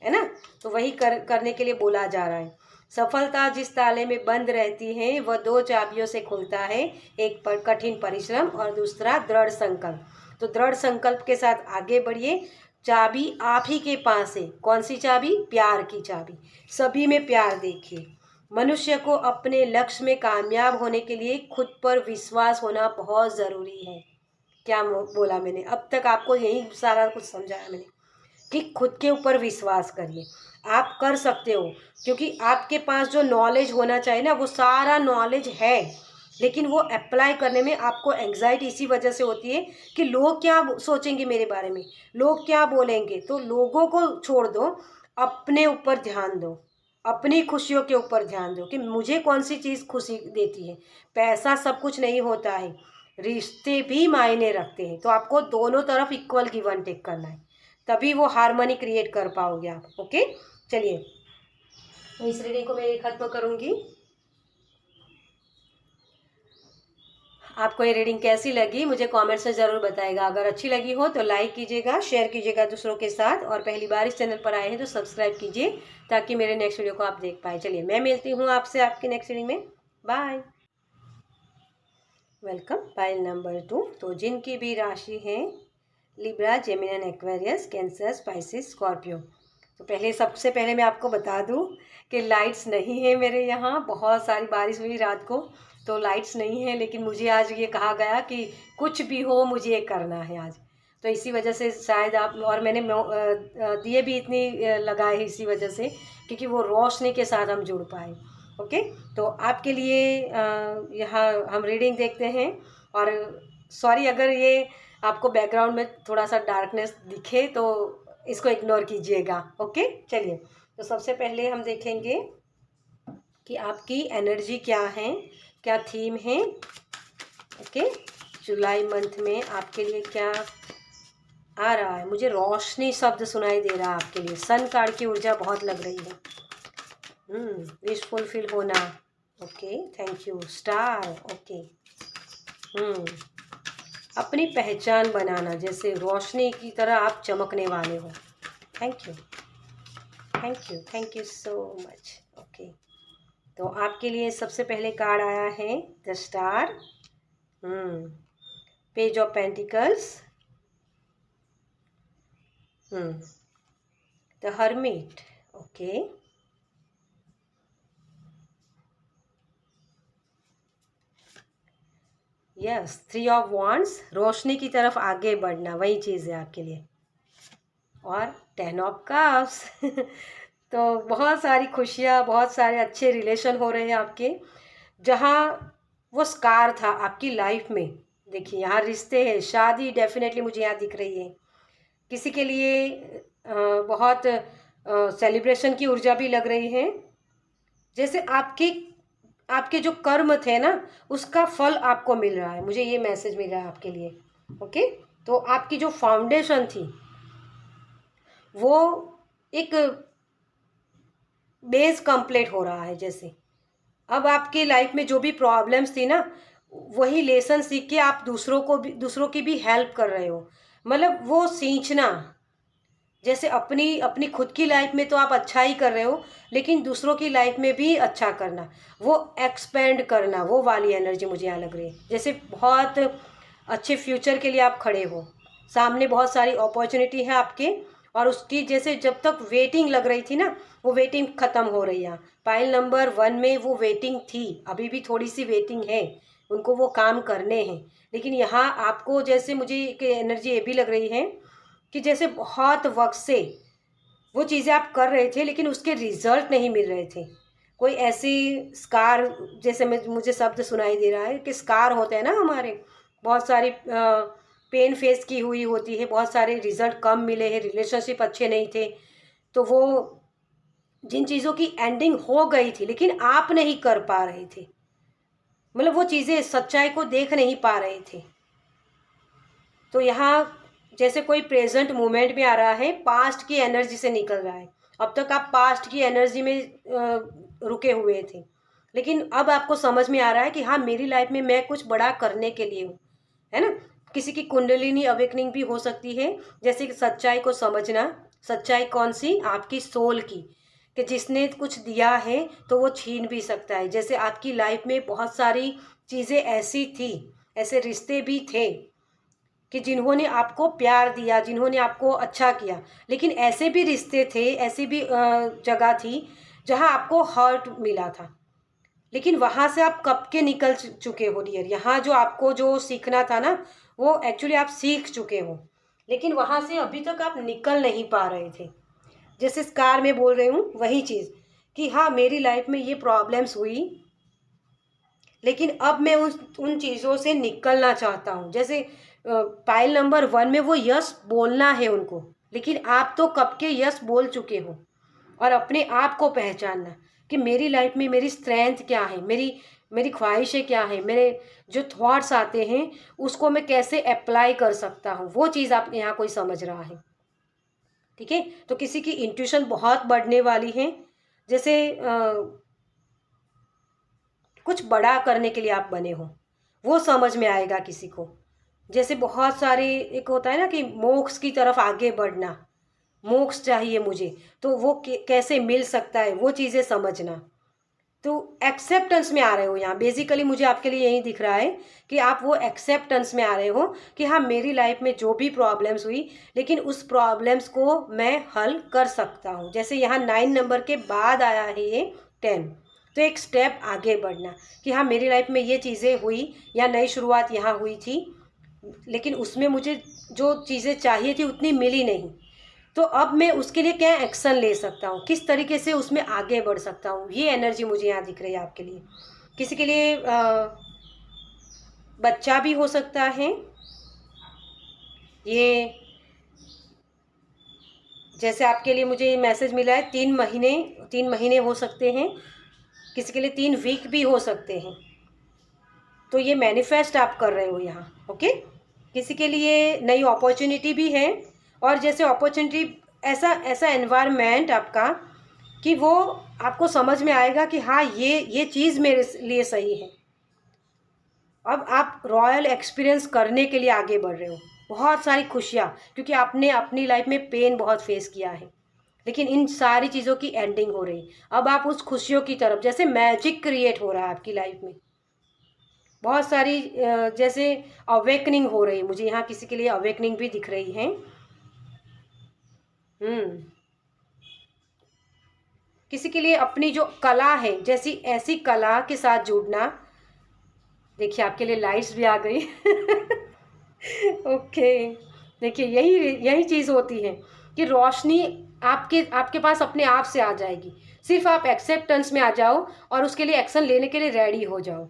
है ना, तो वही करने के लिए बोला जा रहा है। सफलता जिस ताले में बंद रहती है वह 2 चाबियों से खुलता है, एक पर कठिन परिश्रम और दूसरा दृढ़ संकल्प। तो दृढ़ संकल्प के साथ आगे बढ़िए। चाबी आप ही के पास है। कौन सी चाबी? प्यार की चाबी। सभी में प्यार देखिए। मनुष्य को अपने लक्ष्य में कामयाब होने के लिए खुद पर विश्वास होना बहुत ज़रूरी है। क्या बोला मैंने? अब तक आपको यही सारा कुछ समझाया मैंने। कि खुद के ऊपर विश्वास करिए, आप कर सकते हो। क्योंकि आपके पास जो नॉलेज होना चाहिए ना, वो सारा नॉलेज है, लेकिन वो अप्लाई करने में आपको एंग्जाइटी इसी वजह से होती है कि लोग क्या सोचेंगे मेरे बारे में, लोग क्या बोलेंगे। तो लोगों को छोड़ दो, अपने ऊपर ध्यान दो, अपनी खुशियों के ऊपर ध्यान दो कि मुझे कौन सी चीज़ खुशी देती है। पैसा सब कुछ नहीं होता है, रिश्ते भी मायने रखते हैं। तो आपको दोनों तरफ इक्वल गिव एंड टेक करना है, तभी वो हार्मनी क्रिएट कर पाओगे आप। ओके, चलिए इस रीडिंग को मैं खत्म करूँगी। आपको ये रीडिंग कैसी लगी मुझे कमेंट्स में ज़रूर बताएगा। अगर अच्छी लगी हो तो लाइक कीजिएगा, शेयर कीजिएगा दूसरों के साथ, और पहली बार इस चैनल पर आए हैं तो सब्सक्राइब कीजिए ताकि मेरे नेक्स्ट वीडियो को आप देख पाए। चलिए मैं मिलती हूँ आपसे आपकी नेक्स्ट रीडिंग में। बाय। वेलकम। Pile number 2। तो जिनकी भी राशि है Libra, Gemini, Aquarius, Cancer, Pisces, Scorpio. तो सबसे पहले मैं आपको बता दूं कि लाइट्स नहीं है मेरे यहाँ। बहुत सारी बारिश हुई रात को, तो लाइट्स नहीं है, लेकिन मुझे आज ये कहा गया कि कुछ भी हो मुझे ये करना है आज। तो इसी वजह से शायद आप, और मैंने दिए भी इतनी लगाए हैं इसी वजह से, क्योंकि वो रोशनी के साथ हम जुड़ पाए। ओके, तो आपके लिए यहाँ हम रीडिंग देखते हैं। और सॉरी अगर ये आपको बैकग्राउंड में थोड़ा सा डार्कनेस दिखे तो इसको इग्नोर कीजिएगा। ओके, चलिए तो सबसे पहले हम देखेंगे कि आपकी एनर्जी क्या है, क्या थीम है। ओके, जुलाई मंथ में आपके लिए क्या आ रहा है। मुझे रोशनी शब्द सुनाई दे रहा है आपके लिए। सन कार्ड की ऊर्जा बहुत लग रही है। विश फुलफिल होना। Okay, thank you. Star. Okay, अपनी पहचान बनाना, जैसे रोशनी की तरह आप चमकने वाले हो। Thank you, thank you, thank you so much. Okay, तो आपके लिए सबसे पहले कार्ड आया है the star, page of pentacles, the hermit. Okay, yes, 3 of wands, रोशनी की तरफ आगे बढ़ना, वही चीज़ है आपके लिए। और 10 ऑफ कप्स तो बहुत सारी खुशियाँ, बहुत सारे अच्छे रिलेशन हो रहे हैं आपके। जहाँ वो स्कार था आपकी लाइफ में, देखिए यहाँ रिश्ते हैं, शादी डेफिनेटली मुझे यहाँ दिख रही है। किसी के लिए बहुत सेलिब्रेशन की ऊर्जा भी लग रही है। जैसे आपके जो कर्म थे ना, उसका फल आपको मिल रहा है, मुझे ये मैसेज मिल रहा है आपके लिए। ओके, तो आपकी जो फाउंडेशन थी वो एक बेस कंप्लीट हो रहा है। जैसे अब आपकी लाइफ में जो भी प्रॉब्लम्स थी ना, वही लेसन सीख के आप दूसरों की भी हेल्प कर रहे हो। मतलब वो सींचना, जैसे अपनी अपनी खुद की लाइफ में तो आप अच्छा ही कर रहे हो, लेकिन दूसरों की लाइफ में भी अच्छा करना, वो एक्सपेंड करना, वो वाली एनर्जी मुझे यहाँ लग रही है। जैसे बहुत अच्छे फ्यूचर के लिए आप खड़े हो, सामने बहुत सारी अपॉर्चुनिटी है आपके, और उसकी जैसे जब तक वेटिंग लग रही थी ना, वो वेटिंग ख़त्म हो रही है। पाइल नंबर 1 में वो वेटिंग थी, अभी भी थोड़ी सी वेटिंग है, उनको वो काम करने हैं। लेकिन यहाँ आपको जैसे मुझे एक एनर्जी ये भी लग रही है कि जैसे बहुत वक्त से वो चीज़ें आप कर रहे थे, लेकिन उसके रिजल्ट नहीं मिल रहे थे। कोई ऐसी स्कार, जैसे मुझे शब्द सुनाई दे रहा है कि स्कार होते हैं ना हमारे, बहुत सारी पेन फेस की हुई होती है, बहुत सारे रिजल्ट कम मिले हैं, रिलेशनशिप अच्छे नहीं थे। तो वो जिन चीज़ों की एंडिंग हो गई थी लेकिन आप नहीं कर पा रहे थे, मतलब वो चीज़ें सच्चाई को देख नहीं पा रहे थे। तो यहाँ जैसे कोई प्रेजेंट मोमेंट में आ रहा है, पास्ट की एनर्जी से निकल रहा है। अब तक आप पास्ट की एनर्जी में रुके हुए थे, लेकिन अब आपको समझ में आ रहा है कि हाँ, मेरी लाइफ में मैं कुछ बड़ा करने के लिए हूँ, है ना। किसी की कुंडलिनी अवेकनिंग भी हो सकती है, जैसे कि सच्चाई को समझना। सच्चाई कौन सी? आपकी सोल की, कि जिसने कुछ दिया है तो वो छीन भी सकता है। जैसे आपकी लाइफ में बहुत सारी चीज़ें ऐसी थी, ऐसे रिश्ते भी थे कि जिन्होंने आपको प्यार दिया, जिन्होंने आपको अच्छा किया, लेकिन ऐसे भी रिश्ते थे, ऐसी भी जगह थी जहां आपको हर्ट मिला था, लेकिन वहां से आप कब के निकल चुके हो डियर। यहाँ जो आपको जो सीखना था ना, वो एक्चुअली आप सीख चुके हो, लेकिन वहाँ से अभी तक आप निकल नहीं पा रहे थे। जैसे स्कार में बोल रही हूँ वही चीज़ कि हाँ, मेरी लाइफ में ये प्रॉब्लम्स हुई, लेकिन अब मैं उन चीज़ों से निकलना चाहता हूँ। जैसे पाइल नंबर 1 में वो यस बोलना है उनको, लेकिन आप तो कब के यस बोल चुके हो। और अपने आप को पहचानना कि मेरी लाइफ में मेरी स्ट्रेंथ क्या है, मेरी मेरी ख्वाहिशें क्या हैं, मेरे जो थॉट्स आते हैं उसको मैं कैसे अप्लाई कर सकता हूँ, वो चीज़ आप यहाँ कोई समझ रहा है। ठीक है, तो किसी की इंट्यूशन बहुत बढ़ने वाली है। जैसे कुछ बड़ा करने के लिए आप बने हो, वो समझ में आएगा किसी को। जैसे बहुत सारे एक होता है ना कि मोक्ष की तरफ आगे बढ़ना, मोक्ष चाहिए मुझे, तो वो कैसे मिल सकता है, वो चीज़ें समझना। तो एक्सेप्टेंस में आ रहे हो यहाँ, बेसिकली मुझे आपके लिए यही दिख रहा है कि आप वो एक्सेप्टेंस में आ रहे हो कि हाँ, मेरी लाइफ में जो भी प्रॉब्लम्स हुई, लेकिन उस प्रॉब्लम्स को मैं हल कर सकता हूँ। जैसे यहाँ 9 नंबर के बाद आया है ये 10, तो एक स्टेप आगे बढ़ना कि हाँ, मेरी लाइफ में ये चीज़ें हुई या नई शुरुआत यहाँ हुई थी, लेकिन उसमें मुझे जो चीज़ें चाहिए थी उतनी मिली नहीं। तो अब मैं उसके लिए क्या एक्शन ले सकता हूँ, किस तरीके से उसमें आगे बढ़ सकता हूँ, ये एनर्जी मुझे यहाँ दिख रही है आपके लिए। किसी के लिए बच्चा भी हो सकता है, ये जैसे आपके लिए मुझे मैसेज मिला है 3 महीने हो सकते हैं, किसी के लिए 3 वीक भी हो सकते हैं। तो ये मैनिफेस्ट आप कर रहे हो यहाँ। ओके, किसी के लिए नई अपॉर्चुनिटी भी है, और जैसे अपॉर्चुनिटी ऐसा ऐसा एनवायरनमेंट आपका कि वो आपको समझ में आएगा कि हाँ, ये चीज़ मेरे लिए सही है। अब आप रॉयल एक्सपीरियंस करने के लिए आगे बढ़ रहे हो, बहुत सारी खुशियाँ, क्योंकि आपने अपनी लाइफ में पेन बहुत फेस किया है, लेकिन इन सारी चीज़ों की एंडिंग हो रही। अब आप उस खुशियों की तरफ, जैसे मैजिक क्रिएट हो रहा है आपकी लाइफ में, बहुत सारी जैसे अवेकनिंग हो रही है। मुझे यहाँ किसी के लिए अवेकनिंग भी दिख रही है। किसी के लिए अपनी जो कला है, जैसी ऐसी कला के साथ जुड़ना। देखिए आपके लिए लाइट्स भी आ गई। ओके, देखिए यही यही चीज़ होती है कि रोशनी आपके आपके पास अपने आप से आ जाएगी। सिर्फ आप एक्सेप्टेंस में आ जाओ और उसके लिए एक्शन लेने के लिए रेडी हो जाओ।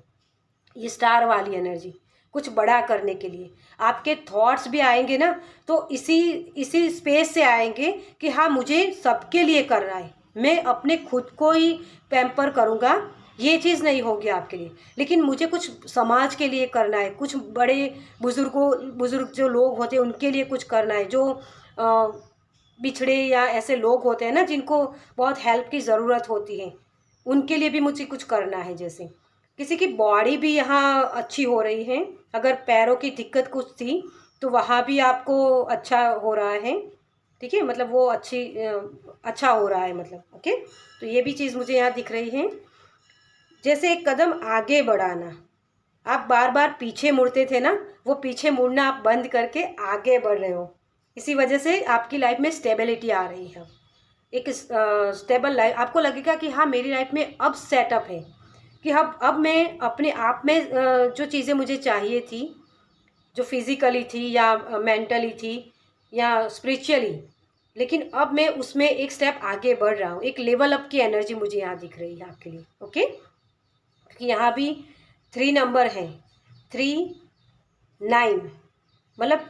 ये स्टार वाली एनर्जी, कुछ बड़ा करने के लिए आपके थॉट्स भी आएंगे ना, तो इसी इसी स्पेस से आएंगे कि हाँ, मुझे सबके लिए करना है, मैं अपने खुद को ही पैम्पर करूँगा, ये चीज़ नहीं होगी आपके लिए, लेकिन मुझे कुछ समाज के लिए करना है, कुछ बड़े बुजुर्ग जो लोग होते हैं उनके लिए कुछ करना है, जो बिछड़े या ऐसे लोग होते हैं ना जिनको बहुत हेल्प की ज़रूरत होती है, उनके लिए भी मुझे कुछ करना है। जैसे किसी की बॉडी भी यहाँ अच्छी हो रही है, अगर पैरों की दिक्कत कुछ थी तो वहाँ भी आपको अच्छा हो रहा है। ठीक है, मतलब वो अच्छा हो रहा है, मतलब ओके। तो ये भी चीज़ मुझे यहाँ दिख रही है। जैसे एक कदम आगे बढ़ाना, आप बार बार पीछे मुड़ते थे ना, वो पीछे मुड़ना आप बंद करके आगे बढ़ रहे हो। इसी वजह से आपकी लाइफ में स्टेबिलिटी आ रही है। एक स्टेबल लाइफ आपको लगेगा कि हाँ, मेरी लाइफ में अब सेटअप है, कि अब मैं अपने आप में जो चीज़ें मुझे चाहिए थी, जो फिज़िकली थी या मेंटली थी या स्पिरिचुअली, लेकिन अब मैं उसमें एक स्टेप आगे बढ़ रहा हूँ। एक लेवल अप की एनर्जी मुझे यहाँ दिख रही है आपके लिए। ओके, क्योंकि यहाँ भी 3 नंबर है, 3 9, मतलब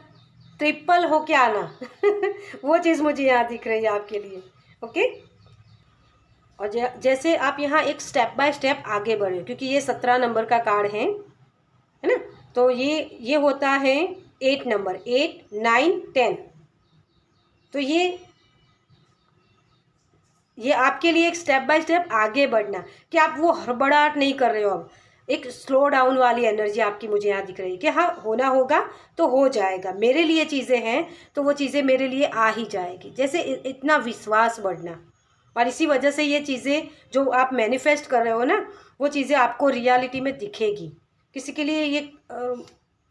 ट्रिपल हो के आना। वो चीज़ मुझे यहाँ दिख रही है आपके लिए। ओके, और जैसे आप यहाँ एक स्टेप बाय स्टेप आगे बढ़े, क्योंकि ये 17 नंबर का कार्ड है ना, तो ये होता है 8 नंबर, 8 9 10। तो ये आपके लिए एक स्टेप बाय स्टेप आगे बढ़ना, कि आप वो हड़बड़ाहट नहीं कर रहे हो। अब एक स्लो डाउन वाली एनर्जी आपकी मुझे यहाँ दिख रही है कि हाँ, होना होगा तो हो जाएगा, मेरे लिए चीज़ें हैं तो वो चीज़ें मेरे लिए आ ही जाएगी। जैसे इतना विश्वास बढ़ना, और इसी वजह से ये चीज़ें जो आप मैनिफेस्ट कर रहे हो ना, वो चीज़ें आपको रियलिटी में दिखेगी। किसी के लिए ये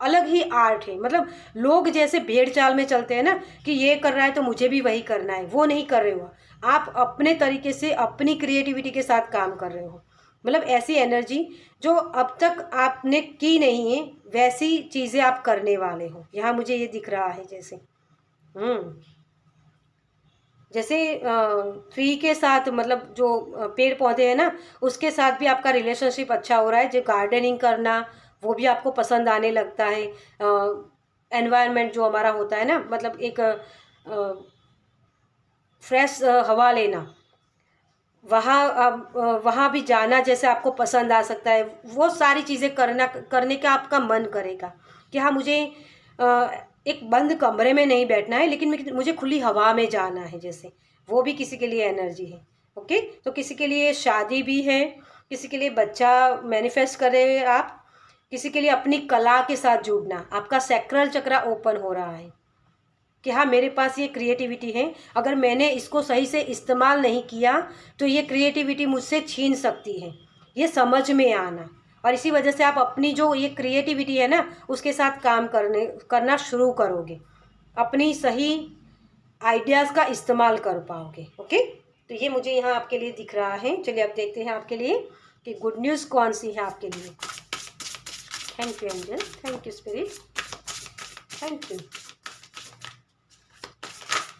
अलग ही आर्ट है, मतलब लोग जैसे भेड़ चाल में चलते हैं ना कि ये कर रहा है तो मुझे भी वही करना है, वो नहीं कर रहे हो। आप अपने तरीके से अपनी क्रिएटिविटी के साथ काम कर रहे हो, मतलब ऐसी एनर्जी जो अब तक आपने की नहीं है, वैसी चीज़ें आप करने वाले हो। यहाँ मुझे ये दिख रहा है जैसे। हम्म। जैसे ट्री के साथ, मतलब जो पेड़ पौधे हैं ना, उसके साथ भी आपका रिलेशनशिप अच्छा हो रहा है। जो गार्डनिंग करना, वो भी आपको पसंद आने लगता है। एनवायरनमेंट जो हमारा होता है ना, मतलब एक फ्रेश हवा लेना, वहाँ भी जाना जैसे आपको पसंद आ सकता है। वो सारी चीज़ें करने का आपका मन करेगा कि हाँ, मुझे अ, एक बंद कमरे में नहीं बैठना है, लेकिन मुझे खुली हवा में जाना है जैसे। वो भी किसी के लिए एनर्जी है। ओके, तो किसी के लिए शादी भी है, किसी के लिए बच्चा मैनिफेस्ट कर रहे हैं आप, किसी के लिए अपनी कला के साथ जुड़ना, आपका सैक्रल चक्र ओपन हो रहा है कि हाँ, मेरे पास ये क्रिएटिविटी है, अगर मैंने इसको सही से इस्तेमाल नहीं किया तो ये क्रिएटिविटी मुझसे छीन सकती है। ये समझ में आना, और इसी वजह से आप अपनी जो ये क्रिएटिविटी है ना, उसके साथ काम करना शुरू करोगे, अपनी सही आइडियाज़ का इस्तेमाल कर पाओगे। ओके, तो ये मुझे यहाँ आपके लिए दिख रहा है। चलिए अब देखते हैं आपके लिए कि गुड न्यूज़ कौन सी है आपके लिए। Thank you angel, thank you spirit, thank you,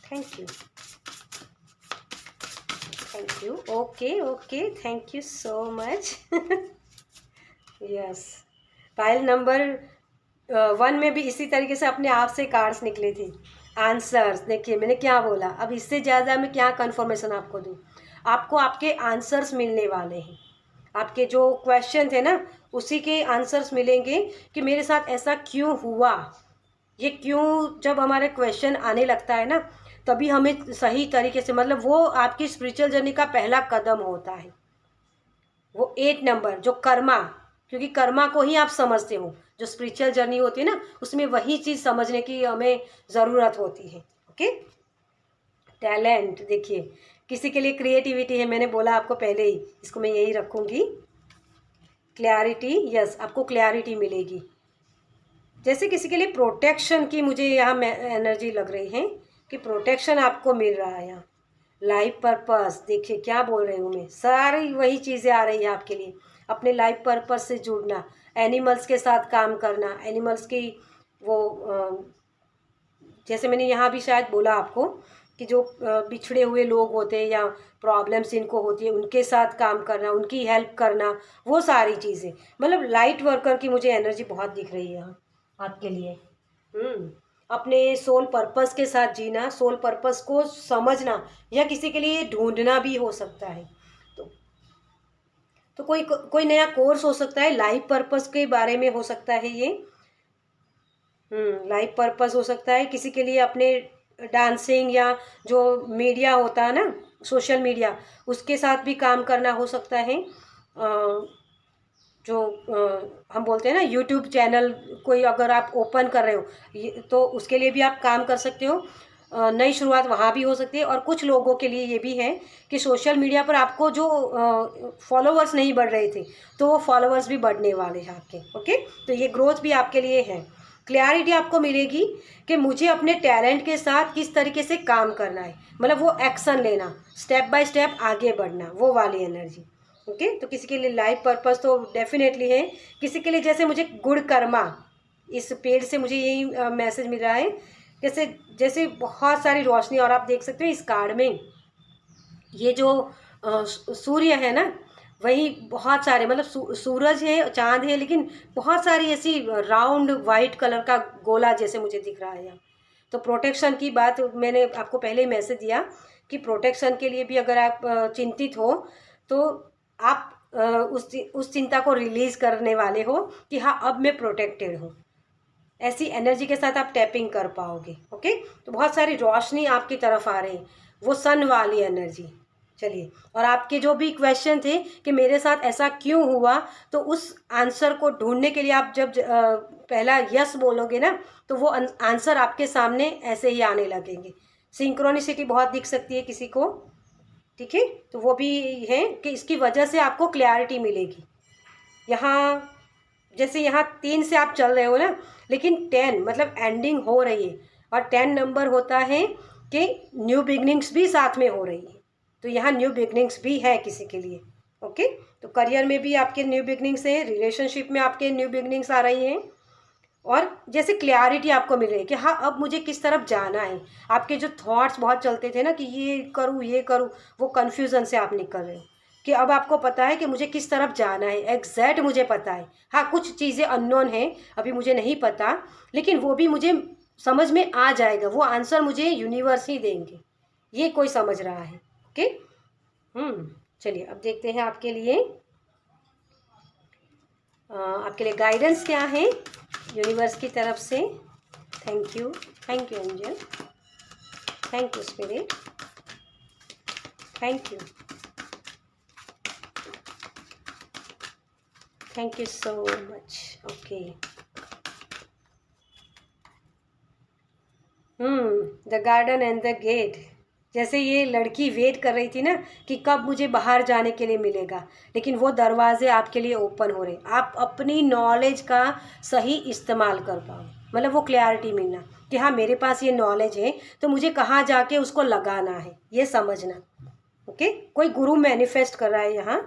thank you, thank you. Okay okay, thank you so much. Yes, pile number 1 में भी इसी तरीके से अपने आप से कार्ड्स निकले थे, आंसर्स। देखिए मैंने क्या बोला, अब इससे ज़्यादा मैं क्या कंफर्मेशन आपको दूँ। आपको आपके आंसर्स मिलने वाले हैं। आपके जो क्वेश्चन थे ना, उसी के आंसर्स मिलेंगे कि मेरे साथ ऐसा क्यों हुआ। ये क्यों, जब हमारे क्वेश्चन आने लगता है ना, तभी हमें सही तरीके से, मतलब वो आपकी स्पिरिचुअल जर्नी का पहला कदम होता है। वो 8 नंबर जो कर्मा, क्योंकि कर्मा को ही आप समझते हो, जो स्पिरिचुअल जर्नी होती है ना, उसमें वही चीज़ समझने की हमें ज़रूरत होती है। ओके, टैलेंट, देखिए किसी के लिए क्रिएटिविटी है, मैंने बोला आपको पहले ही, इसको मैं यही रखूँगी। क्लैरिटी, यस, आपको क्लैरिटी मिलेगी। जैसे किसी के लिए प्रोटेक्शन की मुझे यहाँ एनर्जी लग रही है कि प्रोटेक्शन आपको मिल रहा है यहाँ। लाइफ पर्पस, देखिए क्या बोल रही हूँ मैं, सारी वही चीज़ें आ रही है आपके लिए। अपने लाइफ पर्पस से जुड़ना, एनिमल्स के साथ काम करना, एनिमल्स की वो जैसे मैंने यहाँ भी शायद बोला आपको कि जो बिछड़े हुए लोग होते हैं या प्रॉब्लम्स इनको होती है, उनके साथ काम करना, उनकी हेल्प करना, वो सारी चीज़ें, मतलब लाइट वर्कर की मुझे एनर्जी बहुत दिख रही है यहाँ आपके लिए। अपने सोल पर्पस के साथ जीना, सोल पर्पस को समझना, या किसी के लिए ढूंढना भी हो सकता है। तो कोई कोई नया कोर्स हो सकता है, लाइफ पर्पस के बारे में हो सकता है ये। लाइफ पर्पस हो सकता है किसी के लिए, अपने डांसिंग या जो मीडिया होता है ना, सोशल मीडिया, उसके साथ भी काम करना हो सकता है। जो हम बोलते हैं ना यूट्यूब चैनल, कोई अगर आप ओपन कर रहे हो तो उसके लिए भी आप काम कर सकते हो। नई शुरुआत वहाँ भी हो सकती है। और कुछ लोगों के लिए ये भी है कि सोशल मीडिया पर आपको जो फॉलोअर्स नहीं बढ़ रहे थे, तो वो फॉलोअर्स भी बढ़ने वाले हैं आपके। ओके, तो ये ग्रोथ भी आपके लिए है। क्लैरिटी आपको मिलेगी कि मुझे अपने टैलेंट के साथ किस तरीके से काम करना है, मतलब वो एक्शन लेना, स्टेप बाय स्टेप आगे बढ़ना, वो वाली एनर्जी। ओके, तो किसी के लिए लाइफ पर्पस तो डेफिनेटली है। किसी के लिए जैसे मुझे गुड कर्मा, इस पेड़ से मुझे यही मैसेज मिल रहा है, जैसे जैसे बहुत सारी रोशनी। और आप देख सकते हो इस कार्ड में ये जो सूर्य है ना, वही बहुत सारे, मतलब सूरज है, चांद है, लेकिन बहुत सारी ऐसी राउंड वाइट कलर का गोला जैसे मुझे दिख रहा है यहाँ। तो प्रोटेक्शन की बात मैंने आपको पहले ही मैसेज दिया कि प्रोटेक्शन के लिए भी अगर आप चिंतित हो, तो आप उस चिंता को रिलीज़ करने वाले हो कि हाँ, अब मैं प्रोटेक्टेड हूँ। ऐसी एनर्जी के साथ आप टैपिंग कर पाओगे। ओके, तो बहुत सारी रोशनी आपकी तरफ आ रही, वो सन वाली एनर्जी। चलिए, और आपके जो भी क्वेश्चन थे कि मेरे साथ ऐसा क्यों हुआ, तो उस आंसर को ढूंढने के लिए आप जब पहला यस बोलोगे ना, तो वो आंसर आपके सामने ऐसे ही आने लगेंगे। सिंक्रोनिसिटी बहुत दिख सकती है किसी को, ठीक है, तो वो भी है कि इसकी वजह से आपको क्लैरिटी मिलेगी। यहाँ जैसे यहाँ 3 से आप चल रहे हो ना, लेकिन 10 मतलब एंडिंग हो रही है, और 10 नंबर होता है कि न्यू बिगनिंग्स भी साथ में हो रही है। तो यहाँ न्यू बिगनिंग्स भी है किसी के लिए। ओके, तो करियर में भी आपके न्यू बिगनिंग्स हैं, रिलेशनशिप में आपके न्यू बिगनिंग्स आ रही हैं, और जैसे क्लैरिटी आपको मिल रही है कि हाँ अब मुझे किस तरफ जाना है। आपके जो थॉट्स बहुत चलते थे ना कि ये करूँ, वो कन्फ्यूज़न से आप निकल रहे हो कि अब आपको पता है कि मुझे किस तरफ जाना है, एग्जैक्ट मुझे पता है। हाँ कुछ चीज़ें अननोन हैं, अभी मुझे नहीं पता, लेकिन वो भी मुझे समझ में आ जाएगा, वो आंसर मुझे यूनिवर्स ही देंगे, ये कोई समझ रहा है। ओके। चलिए अब देखते हैं आपके लिए गाइडेंस क्या है यूनिवर्स की तरफ से। Thank you angel, thank you spirit, thank you so much. Okay. The garden and the gate. जैसे ये लड़की वेट कर रही थी ना कि कब मुझे बाहर जाने के लिए मिलेगा, लेकिन वो दरवाजे आपके लिए ओपन हो रहे। आप अपनी नॉलेज का सही इस्तेमाल कर पाओ, मतलब वो क्लैरिटी मिलना कि हाँ मेरे पास ये नॉलेज है तो मुझे कहाँ जाके उसको लगाना है, ये समझना। ओके। कोई गुरु मैनिफेस्ट कर रहा है यहाँ,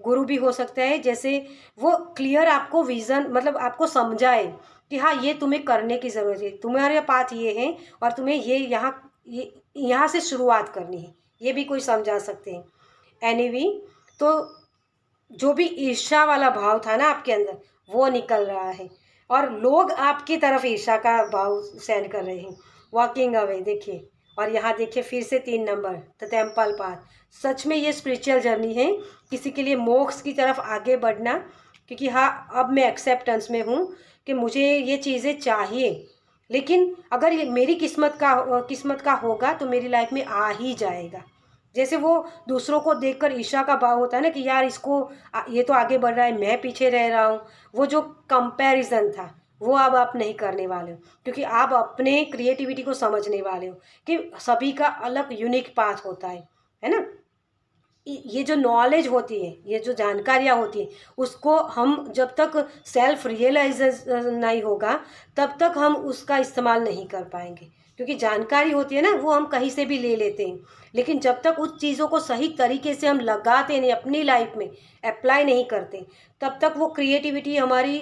गुरु भी हो सकता है, जैसे वो क्लियर आपको विज़न, मतलब आपको समझाए कि हाँ ये तुम्हें करने की ज़रूरत है, तुम्हारे पास ये है और तुम्हें ये यहाँ से शुरुआत करनी है, ये भी कोई समझा सकते हैं। एनीवे, तो जो भी ईर्ष्या वाला भाव था ना आपके अंदर, वो निकल रहा है और लोग आपकी तरफ ईर्ष्या का भाव सेंड कर रहे हैं, वॉकिंग अवे। देखिए, और यहाँ देखिए फिर से 3 नंबर, द टेम्पल पाथ। सच में ये स्पिरिचुअल जर्नी है किसी के लिए, मोक्ष की तरफ आगे बढ़ना, क्योंकि हाँ अब मैं एक्सेप्टेंस में हूँ कि मुझे ये चीज़ें चाहिए, लेकिन अगर ये मेरी किस्मत का होगा तो मेरी लाइफ में आ ही जाएगा। जैसे वो दूसरों को देखकर ईर्ष्या का भाव होता है ना कि यार इसको ये तो आगे बढ़ रहा है, मैं पीछे रह रहा हूँ, वो जो कंपैरिजन था वो अब आप नहीं करने वाले हो, क्योंकि आप अपने क्रिएटिविटी को समझने वाले हो कि सभी का अलग यूनिक पाथ होता है ना। ये जो नॉलेज होती है, ये जो जानकारियाँ होती हैं, उसको हम जब तक सेल्फ रियलाइज नहीं होगा तब तक हम उसका इस्तेमाल नहीं कर पाएंगे, क्योंकि जानकारी होती है ना वो हम कहीं से भी ले लेते हैं, लेकिन जब तक उस चीज़ों को सही तरीके से हम लगाते नहीं, अपनी लाइफ में अप्लाई नहीं करते, तब तक वो क्रिएटिविटी हमारी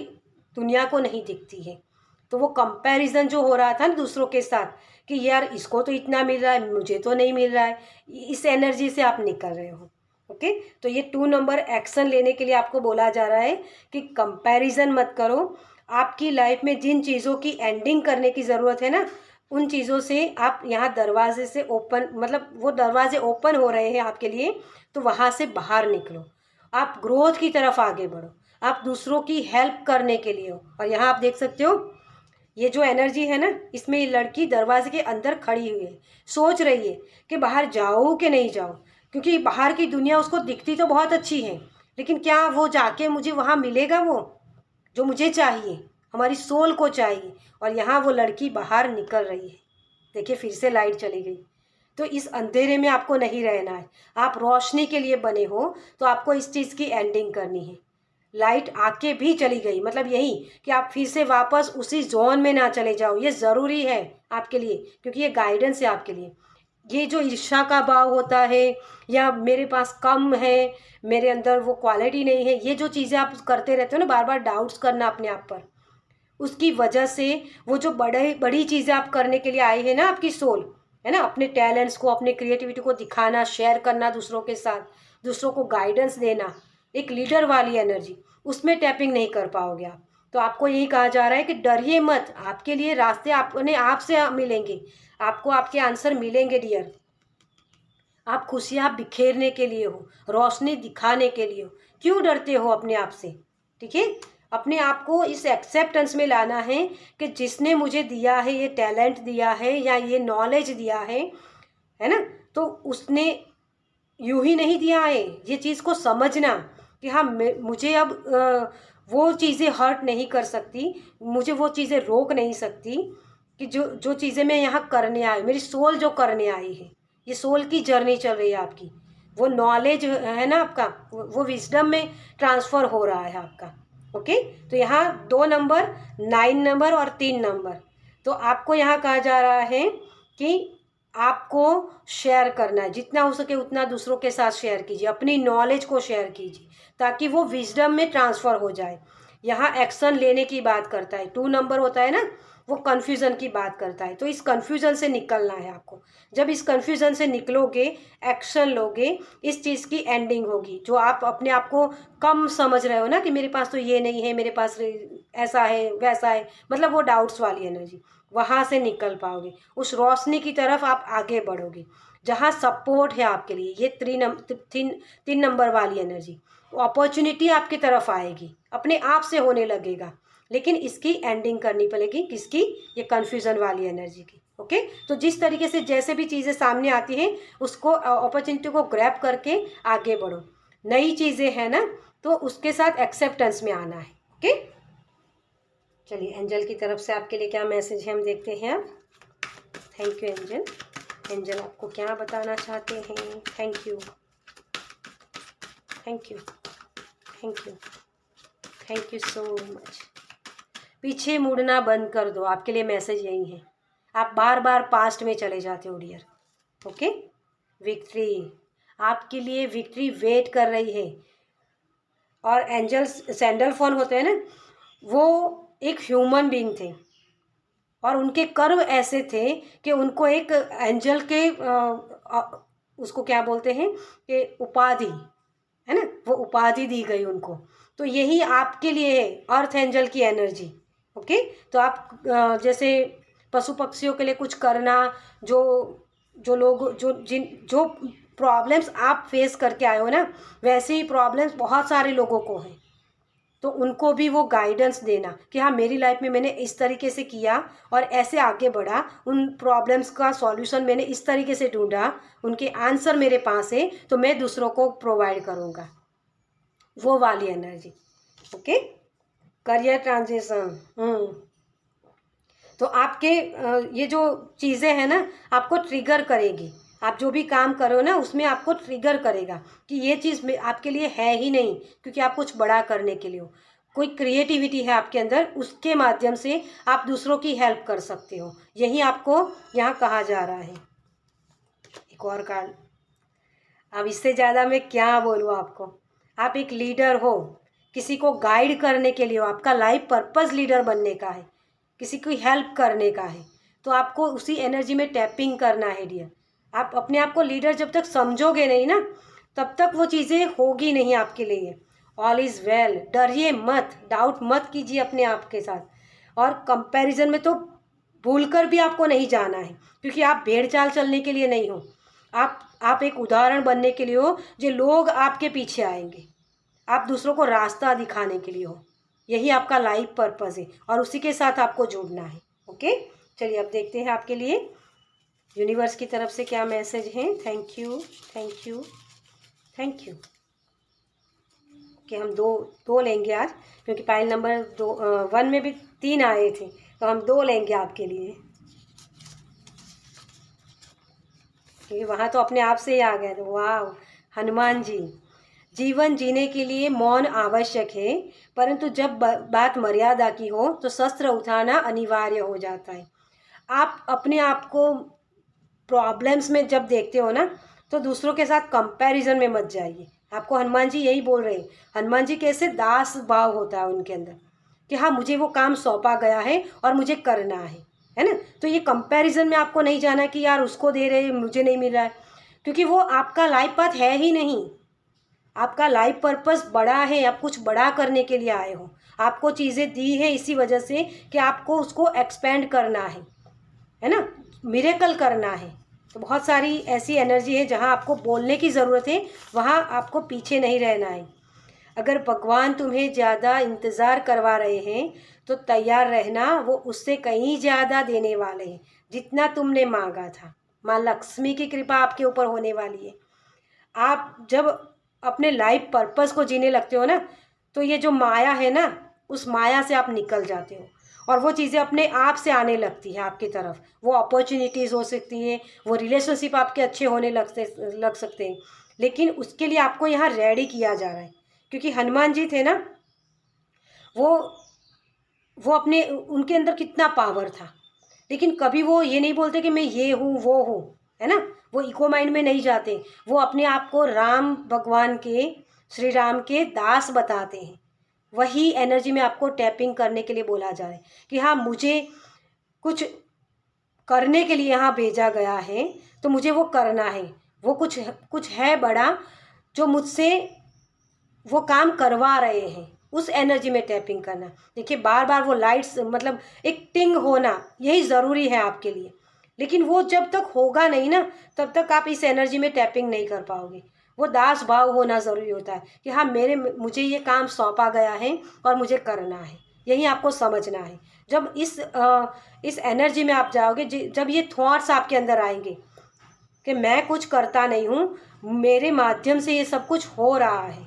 दुनिया को नहीं दिखती है। तो वो कंपैरिजन जो हो रहा था ना दूसरों के साथ कि यार इसको तो इतना मिल रहा है, मुझे तो नहीं मिल रहा है, इस एनर्जी से आप निकल रहे हो। ओके। तो ये 2 नंबर एक्शन लेने के लिए आपको बोला जा रहा है कि कंपैरिजन मत करो। आपकी लाइफ में जिन चीज़ों की एंडिंग करने की ज़रूरत है ना, उन चीज़ों से आप यहाँ दरवाजे से ओपन, मतलब वो दरवाजे ओपन हो रहे हैं आपके लिए, तो वहाँ से बाहर निकलो, आप ग्रोथ की तरफ आगे बढ़ो, आप दूसरों की हेल्प करने के लिए हो। और यहाँ आप देख सकते हो ये जो एनर्जी है ना, इसमें ये लड़की दरवाजे के अंदर खड़ी हुई है, सोच रही है कि बाहर जाऊँ कि नहीं जाऊँ, क्योंकि बाहर की दुनिया उसको दिखती तो बहुत अच्छी है, लेकिन क्या वो जाके मुझे वहाँ मिलेगा वो जो मुझे चाहिए, हमारी सोल को चाहिए। और यहाँ वो लड़की बाहर निकल रही है। देखिए फिर से लाइट चली गई। तो इस अंधेरे में आपको नहीं रहना है, आप रोशनी के लिए बने हो, तो आपको इस चीज़ की एंडिंग करनी है। लाइट आके भी चली गई, मतलब यही कि आप फिर से वापस उसी जोन में ना चले जाओ, ये ज़रूरी है आपके लिए, क्योंकि ये गाइडेंस है आपके लिए। ये जो ईर्ष्या का भाव होता है या मेरे पास कम है, मेरे अंदर वो क्वालिटी नहीं है, ये जो चीज़ें आप करते रहते हो ना, बार बार डाउट्स करना अपने आप पर, उसकी वजह से वो जो बड़ी चीज़ें आप करने के लिए आए हैं ना, आपकी सोल है ना, अपने टैलेंट्स को, अपने क्रिएटिविटी को दिखाना, शेयर करना दूसरों के साथ, दूसरों को गाइडेंस देना, एक लीडर वाली एनर्जी, उसमें टैपिंग नहीं कर पाओगे आप। तो आपको यही कहा जा रहा है कि डरिए मत, आपके लिए रास्ते अपने आप से मिलेंगे, आपको आपके आंसर मिलेंगे डियर। आप खुशियाँ बिखेरने के लिए हो, रोशनी दिखाने के लिए हो, क्यों डरते हो अपने आप से? ठीक है, अपने आप को इस एक्सेप्टेंस में लाना है कि जिसने मुझे दिया है, ये टैलेंट दिया है या ये नॉलेज दिया है ना, तो उसने यूं ही नहीं दिया है। ये चीज़ को समझना कि हाँ मुझे अब वो चीज़ें हर्ट नहीं कर सकती, मुझे वो चीज़ें रोक नहीं सकती कि जो जो चीज़ें मैं यहाँ करने आई, मेरी सोल जो करने आई है, ये सोल की जर्नी चल रही है आपकी, वो नॉलेज है ना आपका, वो विजडम में ट्रांसफ़र हो रहा है आपका। ओके। तो यहाँ 2 नंबर, 9 नंबर और 3 नंबर, तो आपको यहाँ कहा जा रहा है कि आपको शेयर करना है, जितना हो सके उतना दूसरों के साथ शेयर कीजिए, अपनी नॉलेज को शेयर कीजिए ताकि वो विजडम में ट्रांसफ़र हो जाए। यहाँ एक्शन लेने की बात करता है। 2 नंबर होता है ना, वो कन्फ्यूज़न की बात करता है। तो इस कन्फ्यूज़न से निकलना है आपको। जब इस कन्फ्यूज़न से निकलोगे, एक्शन लोगे, इस चीज़ की एंडिंग होगी। जो आप अपने आप को कम समझ रहे हो ना कि मेरे पास तो ये नहीं है, मेरे पास ऐसा है वैसा है, मतलब वो डाउट्स वाली एनर्जी, वहाँ से निकल पाओगे। उस रोशनी की तरफ आप आगे बढ़ोगे जहाँ सपोर्ट है आपके लिए। ये 3 नंबर वाली एनर्जी, अपॉर्चुनिटी आपकी तरफ आएगी, अपने आप से होने लगेगा। लेकिन इसकी एंडिंग करनी पड़ेगी, किसकी? ये कन्फ्यूज़न वाली एनर्जी की। ओके, तो जिस तरीके से जैसे भी चीज़ें सामने आती हैं उसको, अपॉर्चुनिटी को ग्रैब करके आगे बढ़ो। नई चीज़ें हैं ना, तो उसके साथ एक्सेप्टेंस में आना है। ओके, चलिए एंजल की तरफ से आपके लिए क्या मैसेज है हम देखते हैं अब। Thank you angel. एंजल आपको क्या बताना चाहते हैं? Thank you, thank you, thank you, thank you so much. पीछे मुड़ना बंद कर दो, आपके लिए मैसेज यही है। आप बार बार पास्ट में चले जाते हो डियर। ओके, विक्ट्री, आपके लिए विक्ट्री वेट कर रही है। और एंजल्स सैंडल फोन होते हैं ना, वो एक ह्यूमन बीइंग थे और उनके कर्म ऐसे थे कि उनको एक एंजल के उसको क्या बोलते हैं कि उपाधि है ना, वो उपाधि दी गई उनको। तो यही आपके लिए है, अर्थ एंजल की एनर्जी। ओके, तो आप जैसे पशु पक्षियों के लिए कुछ करना, जो जो लोग जो प्रॉब्लम्स आप फेस करके आए हो ना, वैसे ही प्रॉब्लम्स बहुत सारे लोगों को हैं। तो उनको भी वो गाइडेंस देना कि हाँ, मेरी लाइफ में मैंने इस तरीके से किया और ऐसे आगे बढ़ा, उन प्रॉब्लम्स का सॉल्यूशन मैंने इस तरीके से ढूंढा, उनके आंसर मेरे पास है, तो मैं दूसरों को प्रोवाइड करूँगा, वो वाली एनर्जी। Okay, career transition. तो आपके ये जो चीज़ें हैं ना, आपको ट्रिगर करेगी। आप जो भी काम करो ना, उसमें आपको ट्रिगर करेगा कि ये चीज़ आपके लिए है ही नहीं, क्योंकि आप कुछ बड़ा करने के लिए हो। कोई क्रिएटिविटी है आपके अंदर, उसके माध्यम से आप दूसरों की हेल्प कर सकते हो। यही आपको यहाँ कहा जा रहा है। एक और कार्ड, अब इससे ज़्यादा मैं क्या बोलूँ आपको। आप एक लीडर हो, किसी को गाइड करने के लिए हो, आपका लाइफ पर्पस लीडर बनने का है, किसी की हेल्प करने का है। तो आपको उसी एनर्जी में टैपिंग करना है डियर। आप अपने आप को लीडर जब तक समझोगे नहीं ना, तब तक वो चीज़ें होगी नहीं आपके लिए। ऑल इज़ वेल, डरिए मत, डाउट मत कीजिए अपने आप के साथ। और कंपैरिजन में तो भूलकर भी आपको नहीं जाना है, क्योंकि आप भेड़ चाल चलने के लिए नहीं हो। आप एक उदाहरण बनने के लिए हो, जो लोग आपके पीछे आएंगे। आप दूसरों को रास्ता दिखाने के लिए हो। यही आपका लाइफ पर्पस है और उसी के साथ आपको जुड़ना है। ओके, चलिए अब देखते हैं आपके लिए यूनिवर्स की तरफ से क्या मैसेज है। Thank you, thank you, thank you. कि हम दो लेंगे आज, क्योंकि पाइल नंबर 1 में भी 3 आए थे, तो हम 2 लेंगे आपके लिए, क्योंकि वहाँ तो अपने आप से ही आ गए थे। वाह, हनुमान जी, जीवन जीने के लिए मौन आवश्यक है, परंतु जब बात मर्यादा की हो तो शस्त्र उठाना अनिवार्य हो जाता है। आप अपने आप को प्रॉब्लम्स में जब देखते हो ना, तो दूसरों के साथ कंपैरिजन में मत जाइए। आपको हनुमान जी यही बोल रहे हैं। हनुमान जी कैसे दास भाव होता है उनके अंदर कि हाँ, मुझे वो काम सौंपा गया है और मुझे करना है ना। तो ये कंपैरिजन में आपको नहीं जाना कि यार उसको दे रहे मुझे नहीं मिल रहा है, क्योंकि वो आपका लाइफ पाथ है ही नहीं। आपका लाइफ पर्पस बड़ा है, आप कुछ बड़ा करने के लिए आए हो। आपको चीज़ें दी है इसी वजह से कि आपको उसको एक्सपेंड करना है ना, मिरेकल करना है। तो बहुत सारी ऐसी एनर्जी है जहाँ आपको बोलने की ज़रूरत है, वहाँ आपको पीछे नहीं रहना है। अगर भगवान तुम्हें ज़्यादा इंतज़ार करवा रहे हैं तो तैयार रहना, वो उससे कहीं ज़्यादा देने वाले हैं जितना तुमने मांगा था। माँ लक्ष्मी की कृपा आपके ऊपर होने वाली है। आप जब अपने लाइफ पर्पस को जीने लगते हो ना, तो ये जो माया है ना, उस माया से आप निकल जाते हो और वो चीज़ें अपने आप से आने लगती हैं आपकी तरफ। वो अपॉर्चुनिटीज़ हो सकती हैं, वो रिलेशनशिप आपके अच्छे होने लग सकते हैं, लेकिन उसके लिए आपको यहाँ रेडी किया जा रहा है। क्योंकि हनुमान जी थे ना, वो वो अपने उनके अंदर कितना पावर था, लेकिन कभी वो ये नहीं बोलते कि मैं ये हूँ वो हूँ, है ना। वो इको माइंड में नहीं जाते, वो अपने आप को राम भगवान के, श्री राम के दास बताते हैं। वही एनर्जी में आपको टैपिंग करने के लिए बोला जा रहा है कि हाँ, मुझे कुछ करने के लिए यहाँ भेजा गया है, तो मुझे वो करना है। वो कुछ है बड़ा जो मुझसे वो काम करवा रहे हैं, उस एनर्जी में टैपिंग करना। देखिए, बार बार वो लाइट्स मतलब एक टिंग होना यही ज़रूरी है आपके लिए, लेकिन वो जब तक होगा नहीं ना, तब तक आप इस एनर्जी में टैपिंग नहीं कर पाओगे। वो दास भाव होना ज़रूरी होता है कि हाँ, मुझे ये काम सौंपा गया है और मुझे करना है, यही आपको समझना है। जब इस एनर्जी में आप जाओगे, जब ये थॉट्स आपके अंदर आएंगे कि मैं कुछ करता नहीं हूँ, मेरे माध्यम से ये सब कुछ हो रहा है,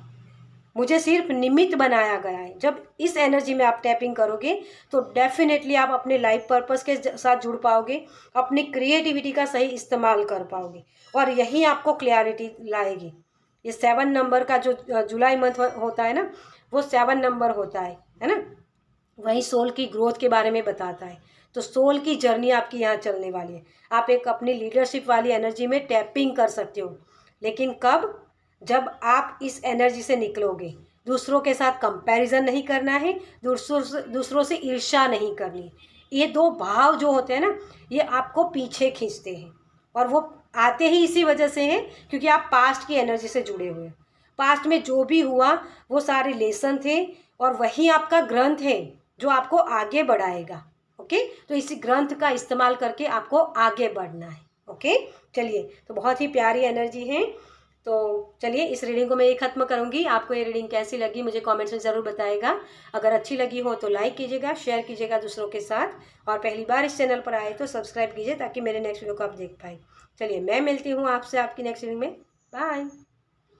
मुझे सिर्फ निमित्त बनाया गया है, जब इस एनर्जी में आप टैपिंग करोगे तो डेफिनेटली आप अपने लाइफ पर्पस के साथ जुड़ पाओगे, अपनी क्रिएटिविटी का सही इस्तेमाल कर पाओगे, और यही आपको क्लैरिटी लाएगी। ये 7 नंबर का जो जुलाई मंथ होता है ना, वो 7 नंबर होता है ना, वही सोल की ग्रोथ के बारे में बताता है। तो सोल की जर्नी आपकी यहाँ चलने वाली है। आप एक अपनी लीडरशिप वाली एनर्जी में टैपिंग कर सकते हो, लेकिन कब? जब आप इस एनर्जी से निकलोगे। दूसरों के साथ कंपैरिजन नहीं करना है, दूसरों से ईर्ष्या नहीं करनी। ये 2 भाव जो होते हैं ना, ये आपको पीछे खींचते हैं, और वो आते ही इसी वजह से हैं क्योंकि आप पास्ट की एनर्जी से जुड़े हुए हैं। पास्ट में जो भी हुआ वो सारे लेसन थे, और वही आपका ग्रंथ है जो आपको आगे बढ़ाएगा। ओके, तो इसी ग्रंथ का इस्तेमाल करके आपको आगे बढ़ना है। ओके, चलिए, तो बहुत ही प्यारी एनर्जी है। तो चलिए, इस रीडिंग को मैं ये ख़त्म करूँगी। आपको ये रीडिंग कैसी लगी मुझे कमेंट्स में ज़रूर बताइएगा। अगर अच्छी लगी हो तो लाइक कीजिएगा, शेयर कीजिएगा दूसरों के साथ, और पहली बार इस चैनल पर आए तो सब्सक्राइब कीजिए ताकि मेरे नेक्स्ट वीडियो को आप देख पाए। चलिए, मैं मिलती हूँ आपसे आपकी नेक्स्ट रीडिंग में। बाय।